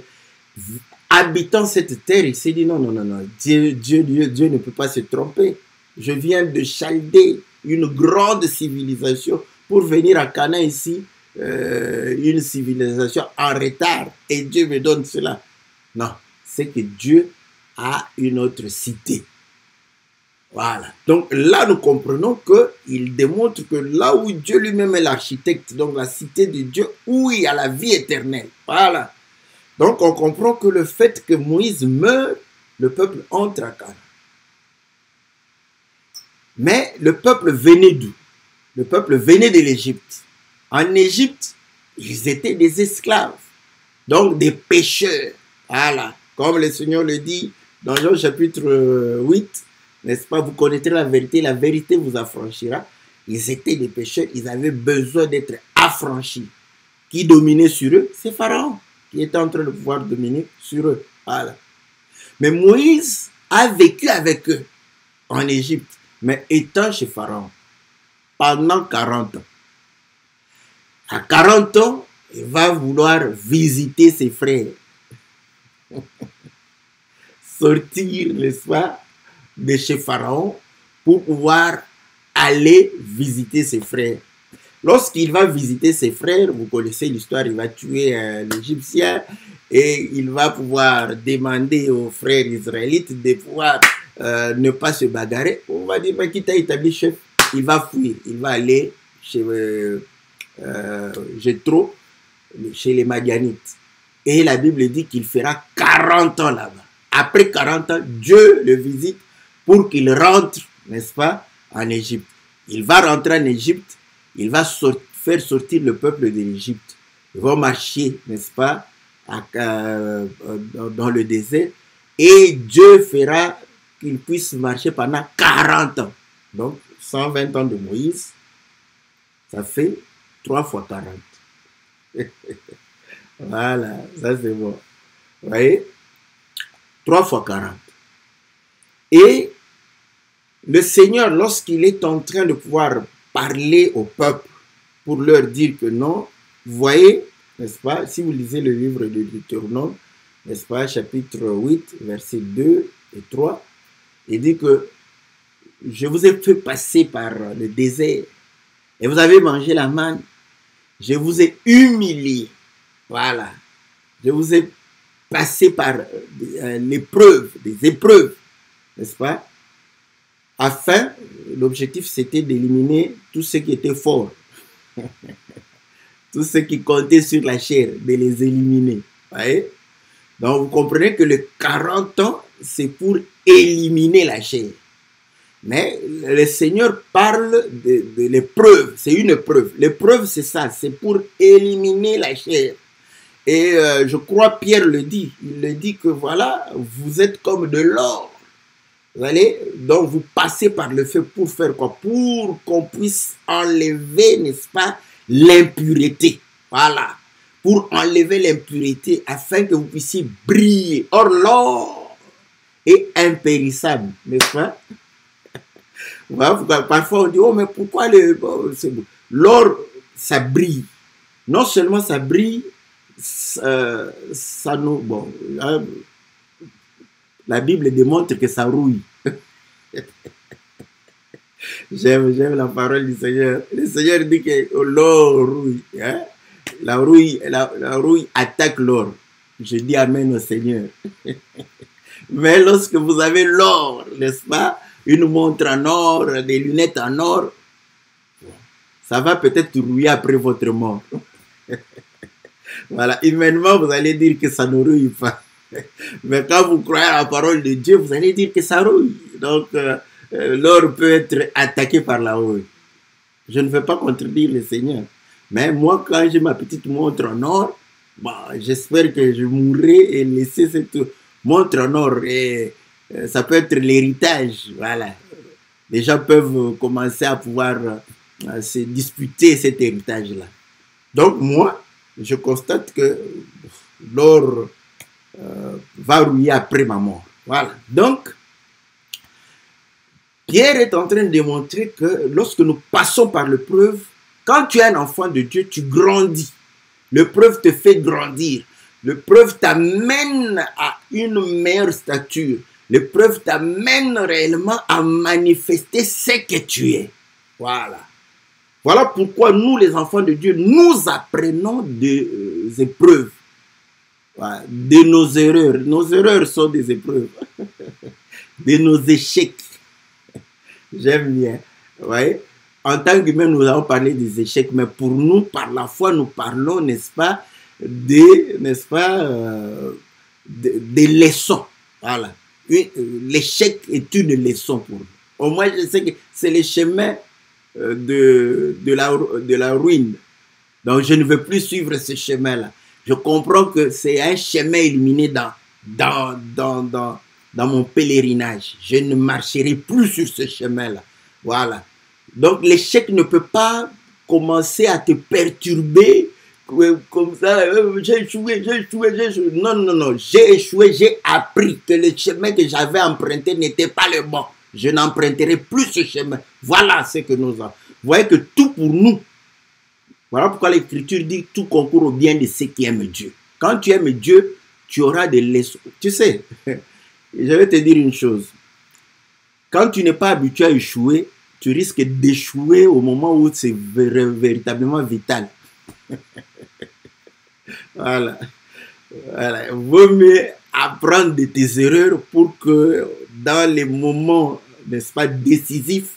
habitant cette terre, il s'est dit non, non, non, non, Dieu ne peut pas se tromper. Je viens de Chaldée, une grande civilisation pour venir à Canaan ici, une civilisation en retard, et Dieu me donne cela. Non, c'est que Dieu a une autre cité. Voilà. Donc là, nous comprenons qu'il démontre que là où Dieu lui-même est l'architecte, donc la cité de Dieu, où il y a la vie éternelle. Voilà. Donc on comprend que le fait que Moïse meurt, le peuple entre à Canaan. Mais le peuple venait d'où? Le peuple venait de l'Égypte. En Égypte, ils étaient des esclaves, donc des pécheurs. Voilà. Comme le Seigneur le dit dans Jean chapitre 8, n'est-ce pas? Vous connaîtrez la vérité vous affranchira. Ils étaient des pécheurs, ils avaient besoin d'être affranchis. Qui dominait sur eux? C'est Pharaon qui était en train de pouvoir dominer sur eux. Voilà. Mais Moïse a vécu avec eux en Égypte, mais étant chez Pharaon pendant 40 ans. À 40 ans, il va vouloir visiter ses frères. Sortir, n'est-ce pas, de chez Pharaon pour pouvoir aller visiter ses frères. Lorsqu'il va visiter ses frères, vous connaissez l'histoire, il va tuer l'Égyptien et il va pouvoir demander aux frères israélites de pouvoir ne pas se bagarrer. On va dire, mais qui t'a établi chef? Il va fuir, il va aller chez Jéthro, chez les Madianites. Et la Bible dit qu'il fera 40 ans là-bas. Après 40 ans, Dieu le visite pour qu'il rentre, n'est-ce pas, en Égypte. Il va rentrer en Égypte, il va faire sortir le peuple de l'Égypte. Ils vont marcher, n'est-ce pas, dans le désert. Et Dieu fera qu'ils puissent marcher pendant 40 ans. Donc, 120 ans de Moïse, ça fait 3 fois 40. Voilà, ça c'est bon. Vous voyez? 3 fois 40. Et le Seigneur, lorsqu'il est en train de pouvoir parler au peuple pour leur dire que non, vous voyez, n'est-ce pas, si vous lisez le livre de Deutéronome, n'est-ce pas, chapitre 8, versets 2 et 3, il dit que je vous ai fait passer par le désert et vous avez mangé la manne. Je vous ai humilié. Voilà. Je vous ai passé par l'épreuve, des épreuves, n'est-ce pas? Afin, l'objectif c'était d'éliminer tout ce qui était fort. Tout ce qui comptait sur la chair, de les éliminer. Voyez? Donc vous comprenez que les 40 ans, c'est pour éliminer la chair. Mais le Seigneur parle de l'épreuve, c'est une épreuve. L'épreuve, c'est ça, c'est pour éliminer la chair. Et je crois Pierre le dit, il le dit que voilà, vous êtes comme de l'or. Vous allez, donc vous passez par le feu pour faire quoi? Pour qu'on puisse enlever, n'est-ce pas, l'impureté. Voilà, pour enlever l'impureté afin que vous puissiez briller. Or, l'or est impérissable, n'est-ce pas? Voilà, parfois on dit, oh mais pourquoi l'or, ça brille. Non seulement ça brille, ça nous... Bon, hein, la Bible démontre que ça rouille. J'aime la parole du Seigneur. Le Seigneur dit que l'or rouille. Hein? La rouille attaque l'or. Je dis amen au Seigneur. Mais lorsque vous avez l'or, n'est-ce pas? Une montre en or, des lunettes en or, ça va peut-être rouiller après votre mort. Voilà, humainement, vous allez dire que ça ne rouille pas. Mais quand vous croyez à la parole de Dieu, vous allez dire que ça rouille. Donc, l'or peut être attaqué par la rouille. Je ne veux pas contredire le Seigneur. Mais moi, quand j'ai ma petite montre en or, bon, j'espère que je mourrai et laisser cette montre en or. Et ça peut être l'héritage. Voilà. Les gens peuvent commencer à pouvoir se disputer cet héritage-là. Donc, moi, je constate que l'or va rouiller après ma mort. Voilà. Donc, Pierre est en train de démontrer que lorsque nous passons par l'épreuve, quand tu es un enfant de Dieu, tu grandis. L'épreuve te fait grandir. L'épreuve t'amène à une meilleure stature. L'épreuve t'amène réellement à manifester ce que tu es. Voilà. Voilà pourquoi nous, les enfants de Dieu, nous apprenons des épreuves, voilà, de nos erreurs. Nos erreurs sont des épreuves, de nos échecs. J'aime bien. Ouais. En tant qu'humain, nous avons parlé des échecs, mais pour nous, par la foi, nous parlons, n'est-ce pas, des leçons. Voilà. L'échec est une leçon pour nous. Au moins, je sais que c'est le chemin de la ruine. Donc, je ne veux plus suivre ce chemin-là. Je comprends que c'est un chemin illuminé dans mon pèlerinage. Je ne marcherai plus sur ce chemin-là. Voilà. Donc, l'échec ne peut pas commencer à te perturber comme ça. J'ai échoué. Non, non, non. J'ai échoué, j'ai appris que le chemin que j'avais emprunté n'était pas le bon. Je n'emprunterai plus ce chemin. Voilà ce que nous avons. Vous voyez que tout pour nous. Voilà pourquoi l'Écriture dit tout concourt au bien de ceux qui aiment Dieu. Quand tu aimes Dieu, tu auras des leçons. Tu sais, je vais te dire une chose. Quand tu n'es pas habitué à échouer, tu risques d'échouer au moment où c'est véritablement vital. Voilà. Voilà. Vaut mieux apprendre de tes erreurs pour que dans les moments, n'est-ce pas, décisifs,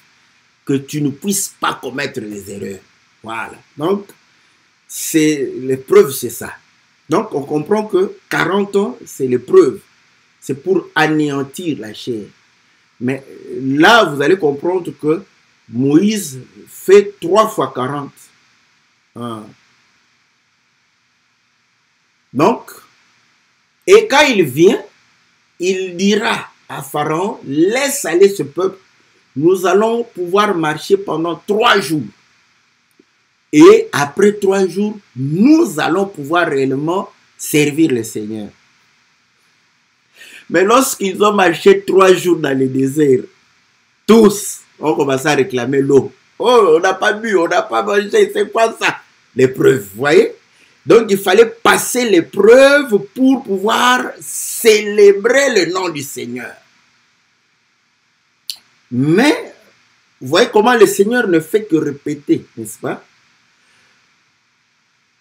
que tu ne puisses pas commettre les erreurs. Voilà. Donc, l'épreuve, c'est ça. Donc, on comprend que 40 ans, c'est l'épreuve. C'est pour anéantir la chair. Mais là, vous allez comprendre que Moïse fait 3 fois 40. Donc, et quand il vient, il dira à Pharaon, laisse aller ce peuple, nous allons pouvoir marcher pendant 3 jours. Et après 3 jours, nous allons pouvoir réellement servir le Seigneur. Mais lorsqu'ils ont marché 3 jours dans le désert, tous ont commencé à réclamer l'eau. Oh, on n'a pas bu, on n'a pas mangé, c'est quoi ça? L'épreuve, vous voyez? Donc il fallait passer l'épreuve pour pouvoir célébrer le nom du Seigneur. Mais, vous voyez comment le Seigneur ne fait que répéter, n'est-ce pas?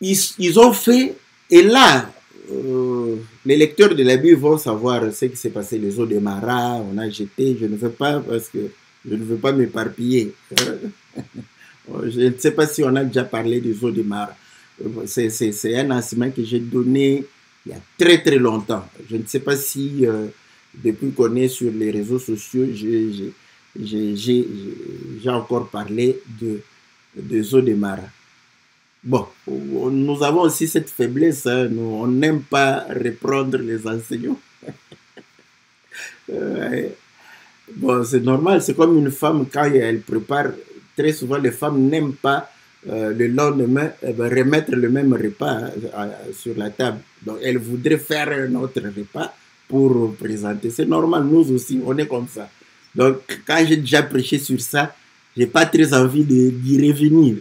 Ils ont fait, et là, les lecteurs de la Bible vont savoir ce qui s'est passé, les eaux de Mara, on a jeté, je ne veux pas, parce que je ne veux pas m'éparpiller. Je ne sais pas si on a déjà parlé des eaux de Mara. C'est un enseignement que j'ai donné il y a très très longtemps. Je ne sais pas si, depuis qu'on est sur les réseaux sociaux, j'ai encore parlé des eaux de Mara. Bon, nous avons aussi cette faiblesse, hein, on n'aime pas reprendre les enseignements. Bon, c'est normal, c'est comme une femme quand elle prépare, très souvent les femmes n'aiment pas le lendemain remettre le même repas sur la table. Donc elle voudrait faire un autre repas pour présenter. C'est normal, nous aussi, on est comme ça. Donc quand j'ai déjà prêché sur ça, j'ai pas très envie d'y revenir.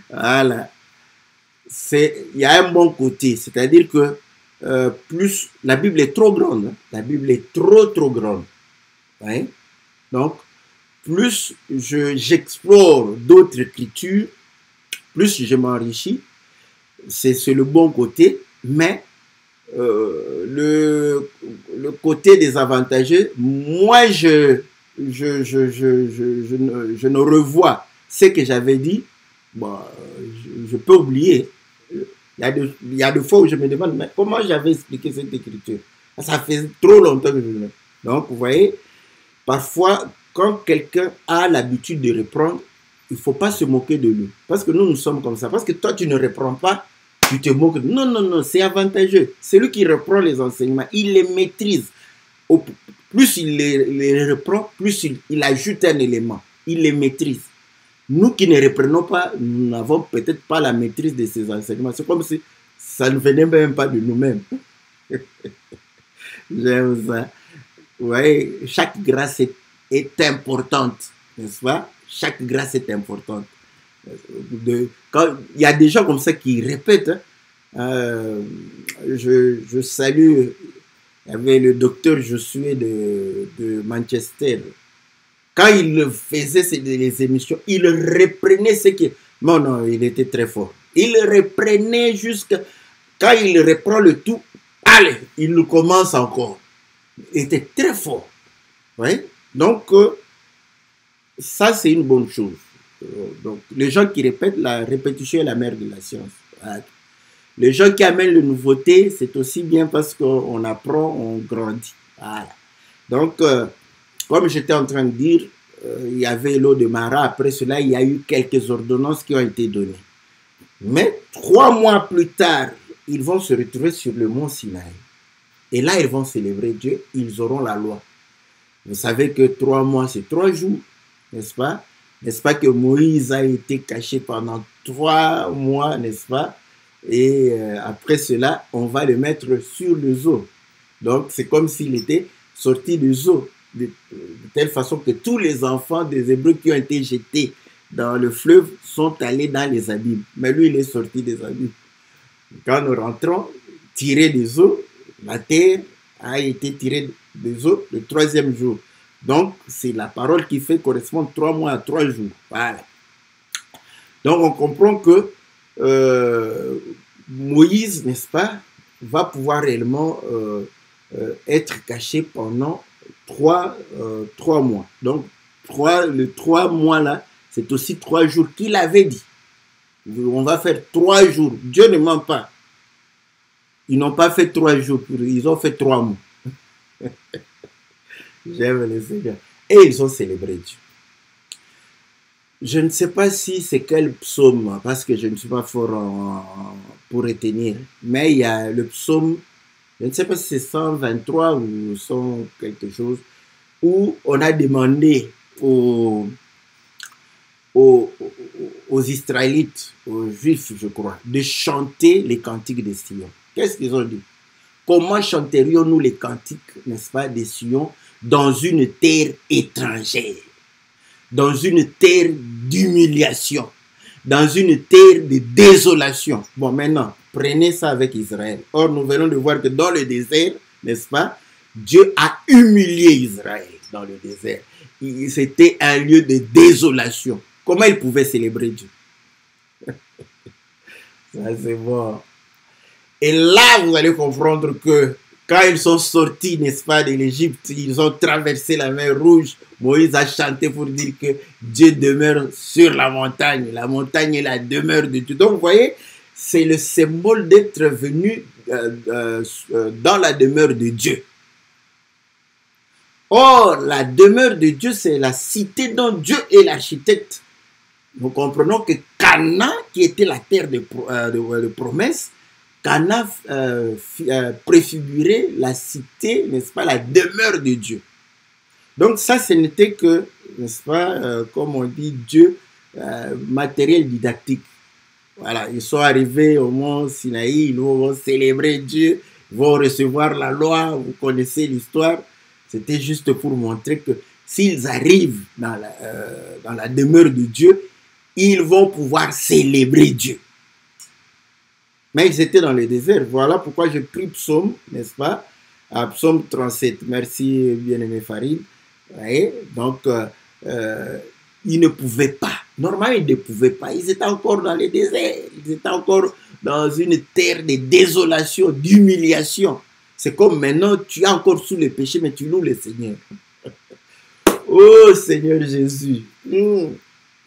Voilà. Il y a un bon côté, c'est-à-dire que plus la Bible est trop grande, hein? La Bible est trop grande. Ouais? Donc, plus j'explore d'autres écritures, plus je m'enrichis. C'est le bon côté, mais le côté désavantageux, moi je ne revois ce que j'avais dit. Bon, je peux oublier. Il y a des fois où je me demande, mais comment j'avais expliqué cette écriture? Ça fait trop longtemps que je ne... Donc, vous voyez, parfois, quand quelqu'un a l'habitude de reprendre, il ne faut pas se moquer de lui. Parce que nous sommes comme ça. Parce que toi, tu ne reprends pas, tu te moques. Non, non, non, c'est avantageux. Celui qui reprend les enseignements, il les maîtrise. Plus il les reprend, plus il ajoute un élément. Il les maîtrise. Nous qui ne reprenons pas, nous n'avons peut-être pas la maîtrise de ces enseignements. C'est comme si ça ne venait même pas de nous-mêmes. J'aime ça. Vous voyez, chaque grâce est importante, n'est-ce pas? Chaque grâce est importante. Quand il y a des gens comme ça qui répètent, hein, je salue, il y avait le docteur Josué de Manchester. quand il faisait les émissions, il reprenait ce qui... Non, non, il était très fort. Il reprenait jusqu'à... Quand il reprend le tout, allez, il commence encore. Il était très fort. Oui? Donc, ça, c'est une bonne chose. Donc, les gens qui répètent, la répétition est la mère de la science. Voilà. Les gens qui amènent la nouveauté, c'est aussi bien parce qu'on apprend, on grandit. Voilà. Donc, comme j'étais en train de dire, il y avait l'eau de Mara. Après cela, il y a eu quelques ordonnances qui ont été données. Mais 3 mois plus tard, ils vont se retrouver sur le mont Sinaï. Et là, ils vont célébrer Dieu. Ils auront la loi. Vous savez que 3 mois, c'est 3 jours, n'est-ce pas? N'est-ce pas que Moïse a été caché pendant 3 mois, n'est-ce pas? Et après cela, on va le mettre sur le eaux. Donc, c'est comme s'il était sorti des eaux. De telle façon que tous les enfants des Hébreux qui ont été jetés dans le fleuve sont allés dans les abîmes. Mais lui, il est sorti des abîmes. Quand nous rentrons, tirés des eaux, la terre a été tirée des eaux le 3e jour. Donc, c'est la parole qui fait correspondre 3 mois à 3 jours. Voilà. Donc, on comprend que Moïse, n'est-ce pas, va pouvoir réellement être caché pendant 3 mois. Donc, le 3 mois là, c'est aussi 3 jours qu'il avait dit. On va faire 3 jours. Dieu ne ment pas. Ils n'ont pas fait 3 jours, ils ont fait 3 mois. J'aime le Seigneur. Et ils ont célébré Dieu. Je ne sais pas si c'est quel psaume, parce que je ne suis pas fort pour retenir, mais il y a le psaume, je ne sais pas si c'est 123 ou 100 quelque chose, où on a demandé aux Israélites, aux Juifs, je crois, de chanter les cantiques des Sion. Qu'est-ce qu'ils ont dit? Comment chanterions-nous les cantiques, n'est-ce pas, des Sion dans une terre étrangère, dans une terre d'humiliation, dans une terre de désolation? Bon, maintenant, prenez ça avec Israël. Or, nous venons de voir que dans le désert, n'est-ce pas, Dieu a humilié Israël dans le désert. C'était un lieu de désolation. Comment ils pouvaient célébrer Dieu? Ça, c'est bon. Et là, vous allez comprendre que quand ils sont sortis, n'est-ce pas, de l'Égypte, ils ont traversé la mer Rouge. Moïse a chanté pour dire que Dieu demeure sur la montagne. La montagne est la demeure de Dieu. Donc, vous voyez, c'est le symbole d'être venu dans la demeure de Dieu. Or, la demeure de Dieu, c'est la cité dont Dieu est l'architecte. Nous comprenons que Canaan, qui était la terre de promesse, Canaan préfigurait la cité, n'est-ce pas, la demeure de Dieu. Donc ça, ce n'était que, n'est-ce pas, comme on dit, Dieu, matériel didactique. Voilà, ils sont arrivés au mont Sinaï, ils vont célébrer Dieu, ils vont recevoir la loi, vous connaissez l'histoire. C'était juste pour montrer que s'ils arrivent dans la demeure de Dieu, ils vont pouvoir célébrer Dieu. Mais ils étaient dans le désert. Voilà pourquoi j'ai pris psaume, n'est-ce pas? Psaume 37. Merci, bien-aimé Farid. Ouais, donc, ils ne pouvaient pas. Normalement, ils ne pouvaient pas. Ils étaient encore dans le désert. Ils étaient encore dans une terre de désolation, d'humiliation. C'est comme maintenant, tu es encore sous le péché, mais tu loues le Seigneur. Oh Seigneur Jésus.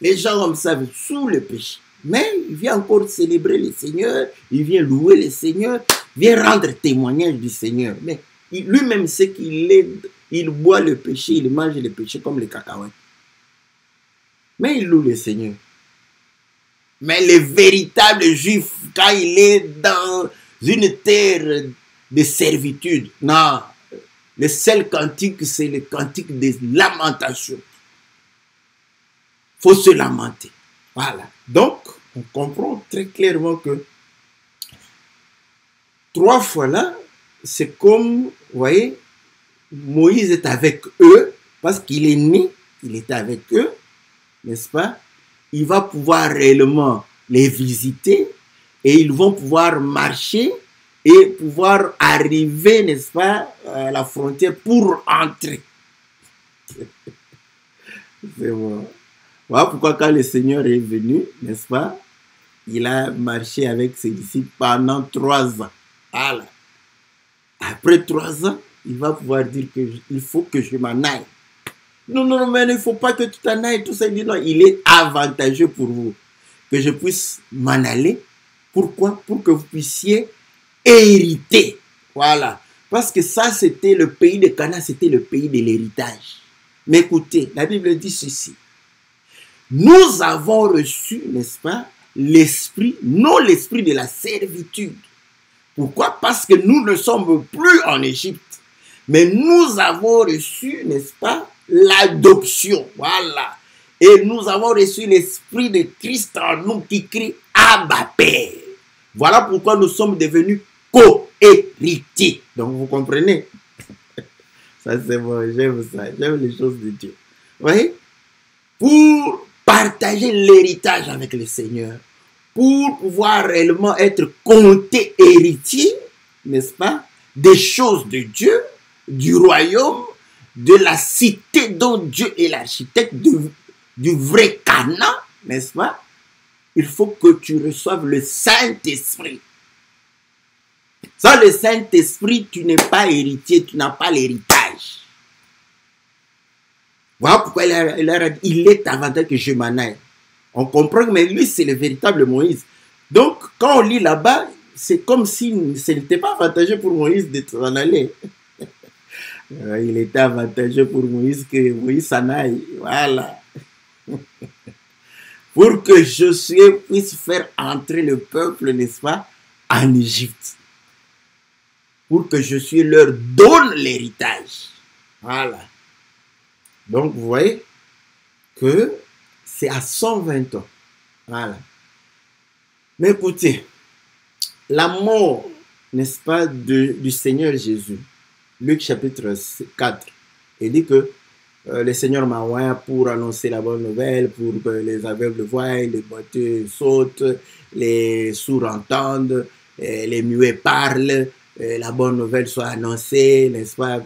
Les gens comme ça, sous le péché. Mais il vient encore célébrer le Seigneur, il vient louer le Seigneur, il vient rendre témoignage du Seigneur. Mais lui-même sait il boit le péché, il mange le péché comme les cacahuètes. Mais il loue le Seigneur. Mais le véritable juif, quand il est dans une terre de servitude, non, le seul cantique, c'est le cantique des lamentations. Il faut se lamenter. Voilà. Donc, on comprend très clairement que 3 fois là, c'est comme, vous voyez, Moïse est avec eux, parce qu'il est né, il était avec eux, n'est-ce pas? Il va pouvoir réellement les visiter et ils vont pouvoir marcher et pouvoir arriver, n'est-ce pas, à la frontière pour entrer. C'est bon. Voilà pourquoi quand le Seigneur est venu, n'est-ce pas, il a marché avec ses disciples pendant 3 ans. Voilà. Après 3 ans, il va pouvoir dire qu'il faut que je m'en aille. Non, non, non, mais il ne faut pas que tu t'en ailles. Tout ça, il dit non, il est avantageux pour vous que je puisse m'en aller. Pourquoi? Pour que vous puissiez hériter. Voilà. Parce que ça, c'était le pays de Canaan, c'était le pays de l'héritage. Mais écoutez, la Bible dit ceci. Nous avons reçu, n'est-ce pas, l'esprit, non l'esprit de la servitude. Pourquoi? Parce que nous ne sommes plus en Égypte. Mais nous avons reçu, n'est-ce pas, l'adoption. Voilà. Et nous avons reçu l'esprit de Christ en nous qui crie Abba Père. Voilà pourquoi nous sommes devenus co-héritiers. Donc vous comprenez? Ça c'est bon, j'aime ça. J'aime les choses de Dieu. Vous voyez? Pour partager l'héritage avec le Seigneur, pour pouvoir réellement être compté héritier, n'est-ce pas, des choses de Dieu, du royaume, de la cité dont Dieu est l'architecte, du vrai Canaan, n'est-ce pas? Il faut que tu reçoives le Saint-Esprit. Sans le Saint-Esprit, tu n'es pas héritier, tu n'as pas l'héritage. Voilà pourquoi il est avantageux que je m'en aille. On comprend, mais lui, c'est le véritable Moïse. Donc, quand on lit là-bas, c'est comme si ce n'était pas avantageux pour Moïse de s'en aller. Il était avantageux pour Moïse que Moïse s'en aille. Voilà. Pour que Josué puisse faire entrer le peuple, n'est-ce pas, en Égypte. Pour que Josué leur donne l'héritage. Voilà. Donc, vous voyez que c'est à 120 ans. Voilà. Mais écoutez, la mort, n'est-ce pas, du Seigneur Jésus, Luc chapitre 4, il dit que le Seigneur m'a envoyé pour annoncer la bonne nouvelle, pour que les aveugles voient, les boiteux sautent, les sourds entendent, les muets parlent, la bonne nouvelle soit annoncée, n'est-ce pas?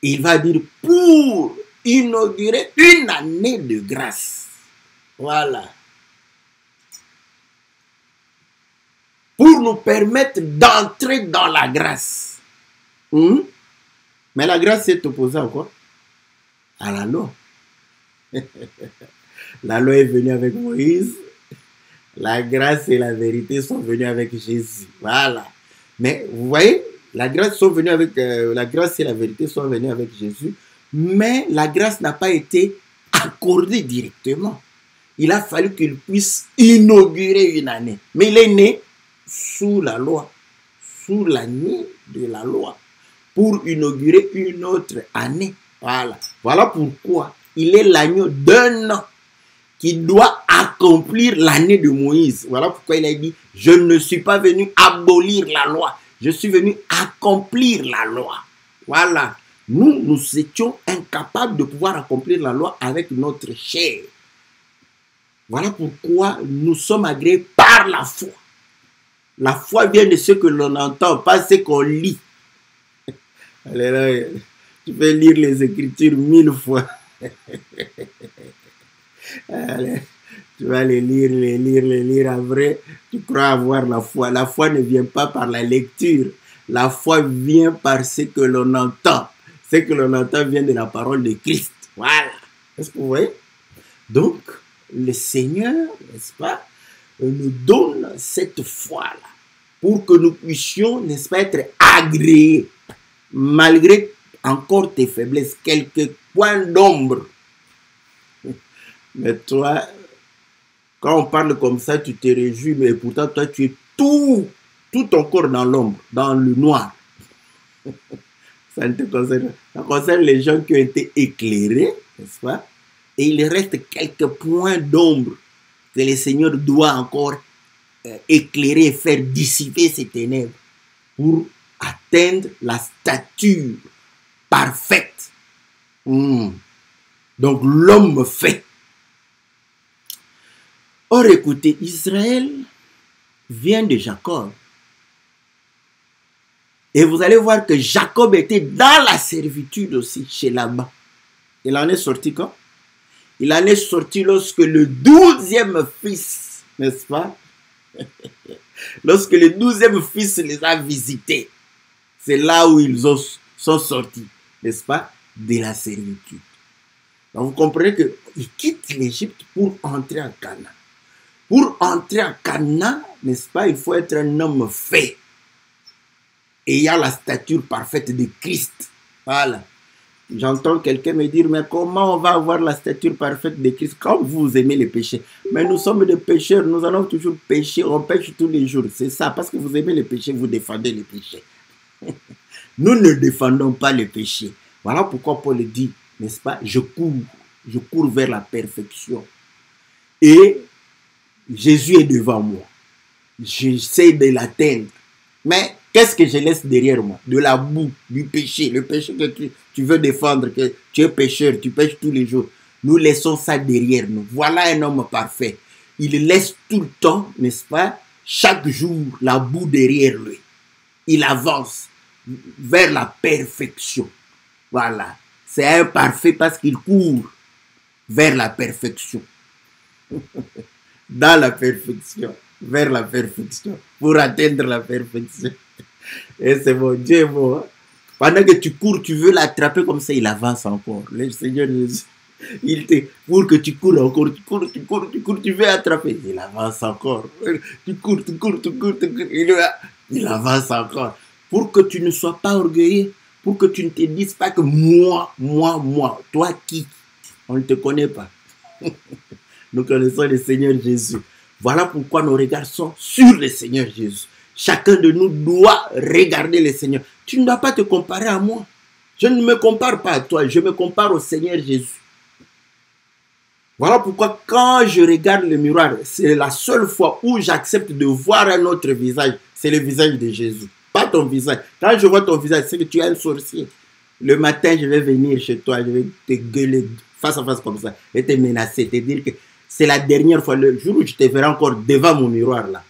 Il va dire pour inaugurer une année de grâce. Voilà. Pour nous permettre d'entrer dans la grâce. Mais la grâce est opposée à quoi? À la loi. La loi est venue avec Moïse. La grâce et la vérité sont venues avec Jésus. Voilà. Mais vous voyez, la grâce et la vérité sont venues avec Jésus. Mais la grâce n'a pas été accordée directement. Il a fallu qu'il puisse inaugurer une année. Mais il est né sous la loi, sous l'année de la loi, pour inaugurer une autre année. Voilà. Voilà pourquoi il est l'agneau d'un an qui doit accomplir l'année de Moïse. Voilà pourquoi il a dit, je ne suis pas venu abolir la loi, je suis venu accomplir la loi. Voilà. Nous étions incapables de pouvoir accomplir la loi avec notre chair. Voilà pourquoi nous sommes agréés par la foi. La foi vient de ce que l'on entend, pas ce qu'on lit. Alléluia. Tu peux lire les Écritures 1000 fois. Allez, tu vas les lire. Après, tu crois avoir la foi. La foi ne vient pas par la lecture. La foi vient par ce que l'on entend. Ce que l'on entend vient de la parole de Christ. Voilà. Est-ce que vous voyez? Donc, le Seigneur, n'est-ce pas, nous donne cette foi-là pour que nous puissions, n'est-ce pas, être agréés, malgré encore tes faiblesses, quelques points d'ombre. Mais toi, quand on parle comme ça, tu te réjouis, mais pourtant, toi, tu es tout ton corps dans l'ombre, dans le noir. Ça ne te concerne pas. Ça concerne les gens qui ont été éclairés, n'est-ce pas? Et il reste quelques points d'ombre que le Seigneur doit encore éclairer et faire dissiper ces ténèbres pour atteindre la stature parfaite. Donc l'homme fait. Or écoutez, Israël vient de Jacob. Et vous allez voir que Jacob était dans la servitude aussi chez Laban. Il en est sorti quand? Il en est sorti lorsque le 12e fils, n'est-ce pas? Lorsque le 12e fils les a visités. C'est là où ils sont sortis, n'est-ce pas? De la servitude. Donc vous comprenez qu'ils quittent l'Égypte pour entrer en Canaan. Pour entrer en Canaan, n'est-ce pas? Il faut être un homme fait. Ayant la stature parfaite de Christ. Voilà. J'entends quelqu'un me dire, mais comment on va avoir la stature parfaite de Christ quand vous aimez les péchés? Mais nous sommes des pécheurs, nous allons toujours pécher, on pêche tous les jours. C'est ça, parce que vous aimez les péchés, vous défendez les péchés. Nous ne défendons pas les péchés. Voilà pourquoi Paul dit, n'est-ce pas, je cours vers la perfection. Et Jésus est devant moi. J'essaie de l'atteindre. Mais qu'est-ce que je laisse derrière moi? De la boue, du péché. Le péché que tu veux défendre, que tu es pécheur, tu pêches tous les jours. Nous laissons ça derrière nous. Voilà un homme parfait. Il laisse tout le temps, n'est-ce pas, chaque jour, la boue derrière lui. Il avance vers la perfection. Voilà. C'est un parfait parce qu'il court vers la perfection. Dans la perfection. Vers la perfection. Pour atteindre la perfection. Et c'est bon. Dieu est bon. Hein? Pendant que tu cours, tu veux l'attraper comme ça, il avance encore. Le Seigneur Jésus, pour que tu cours encore, tu veux attraper. Il avance encore. Tu cours. Il avance encore. Pour que tu ne sois pas orgueilleux, pour que tu ne te dises pas que moi. Toi qui? On ne te connaît pas. Nous connaissons le Seigneur Jésus. Voilà pourquoi nos regards sont sur le Seigneur Jésus. Chacun de nous doit regarder le Seigneur. Tu ne dois pas te comparer à moi. Je ne me compare pas à toi, je me compare au Seigneur Jésus. Voilà pourquoi quand je regarde le miroir, c'est la seule fois où j'accepte de voir un autre visage. C'est le visage de Jésus, pas ton visage. Quand je vois ton visage, c'est que tu es un sorcier. Le matin, je vais venir chez toi, je vais te gueuler face à face comme ça et te menacer, te dire que c'est la dernière fois, le jour où je te verrai encore devant mon miroir là.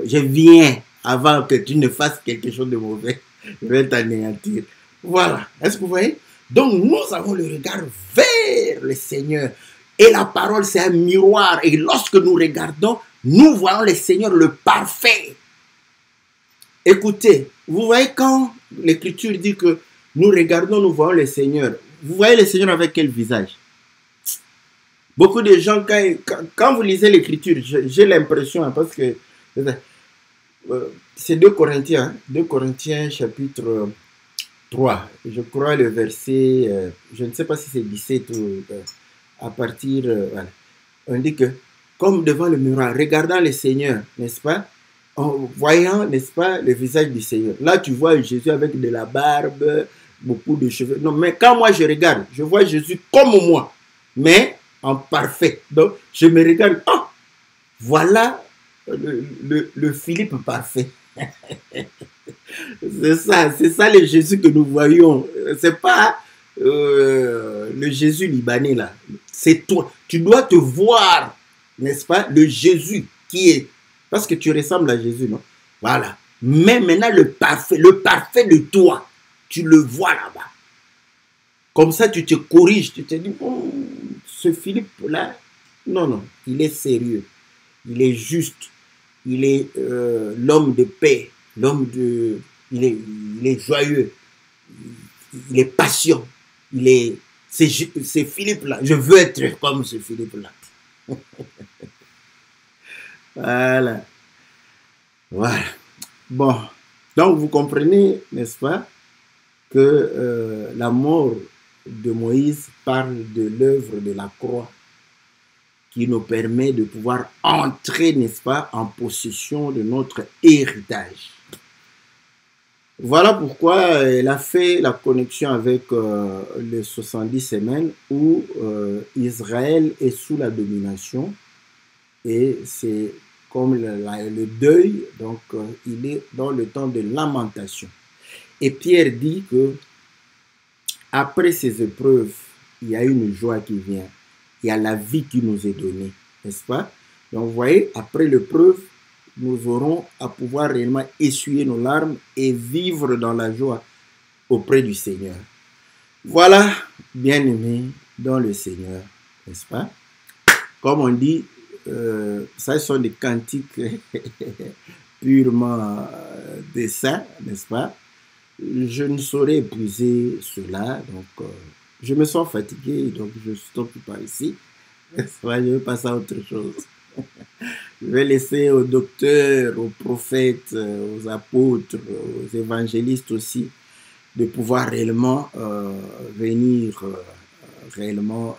Je viens avant que tu ne fasses quelque chose de mauvais. Je vais t'anéantir. Voilà. Est-ce que vous voyez? Donc nous avons le regard vers le Seigneur. Et la parole, c'est un miroir. Et lorsque nous regardons, nous voyons le Seigneur, le parfait. Écoutez, vous voyez quand l'Écriture dit que nous regardons, nous voyons le Seigneur. Vous voyez le Seigneur avec quel visage? Beaucoup de gens, quand vous lisez l'Écriture, j'ai l'impression, hein, parce que c'est 2 Corinthiens, 2 Corinthiens chapitre 3, je crois le verset, je ne sais pas si c'est 17 ou à partir, voilà. On dit que, comme devant le miroir, regardant le Seigneur, n'est-ce pas, en voyant, n'est-ce pas, le visage du Seigneur. Là, tu vois Jésus avec de la barbe, beaucoup de cheveux. Non, mais quand moi je regarde, je vois Jésus comme moi, mais en parfait. Donc, je me regarde, oh, voilà le Philippe parfait. C'est ça le Jésus que nous voyons. C'est pas le Jésus libanais là. C'est toi. Tu dois te voir, n'est-ce pas, le Jésus qui est. Parce que tu ressembles à Jésus, non? Voilà. Mais maintenant, le parfait de toi, tu le vois là-bas. Comme ça, tu te corriges. Tu te dis, oh, ce Philippe là, non, il est sérieux. Il est juste. Il est l'homme de paix. Il est joyeux. Il est patient. C'est Philippe-là. Je veux être comme ce Philippe-là. Voilà. Bon. Donc, vous comprenez, n'est-ce pas, que la mort de Moïse parle de l'œuvre de la croix qui nous permet de pouvoir entrer, n'est-ce pas, en possession de notre héritage. Voilà pourquoi elle a fait la connexion avec les 70 semaines où Israël est sous la domination et c'est comme le deuil, donc il est dans le temps de lamentation. Et Pierre dit que après ces épreuves, il y a une joie qui vient. Il y a la vie qui nous est donnée, n'est-ce pas? Donc, vous voyez, après l'épreuve, nous aurons à pouvoir réellement essuyer nos larmes et vivre dans la joie auprès du Seigneur. Voilà, bien-aimés dans le Seigneur. n'est-ce pas? Comme on dit, ça sont des cantiques purement des saints, n'est-ce pas? Je ne saurais épuiser cela, donc je me sens fatigué, donc je stoppe par ici. Je vais passer à autre chose. Je vais laisser aux docteurs, aux prophètes, aux apôtres, aux évangélistes aussi, de pouvoir réellement venir réellement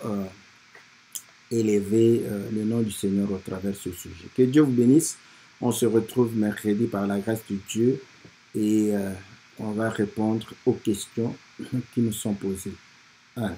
élever le nom du Seigneur au travers de ce sujet. Que Dieu vous bénisse. On se retrouve mercredi par la grâce de Dieu et on va répondre aux questions qui nous sont posées. Alors.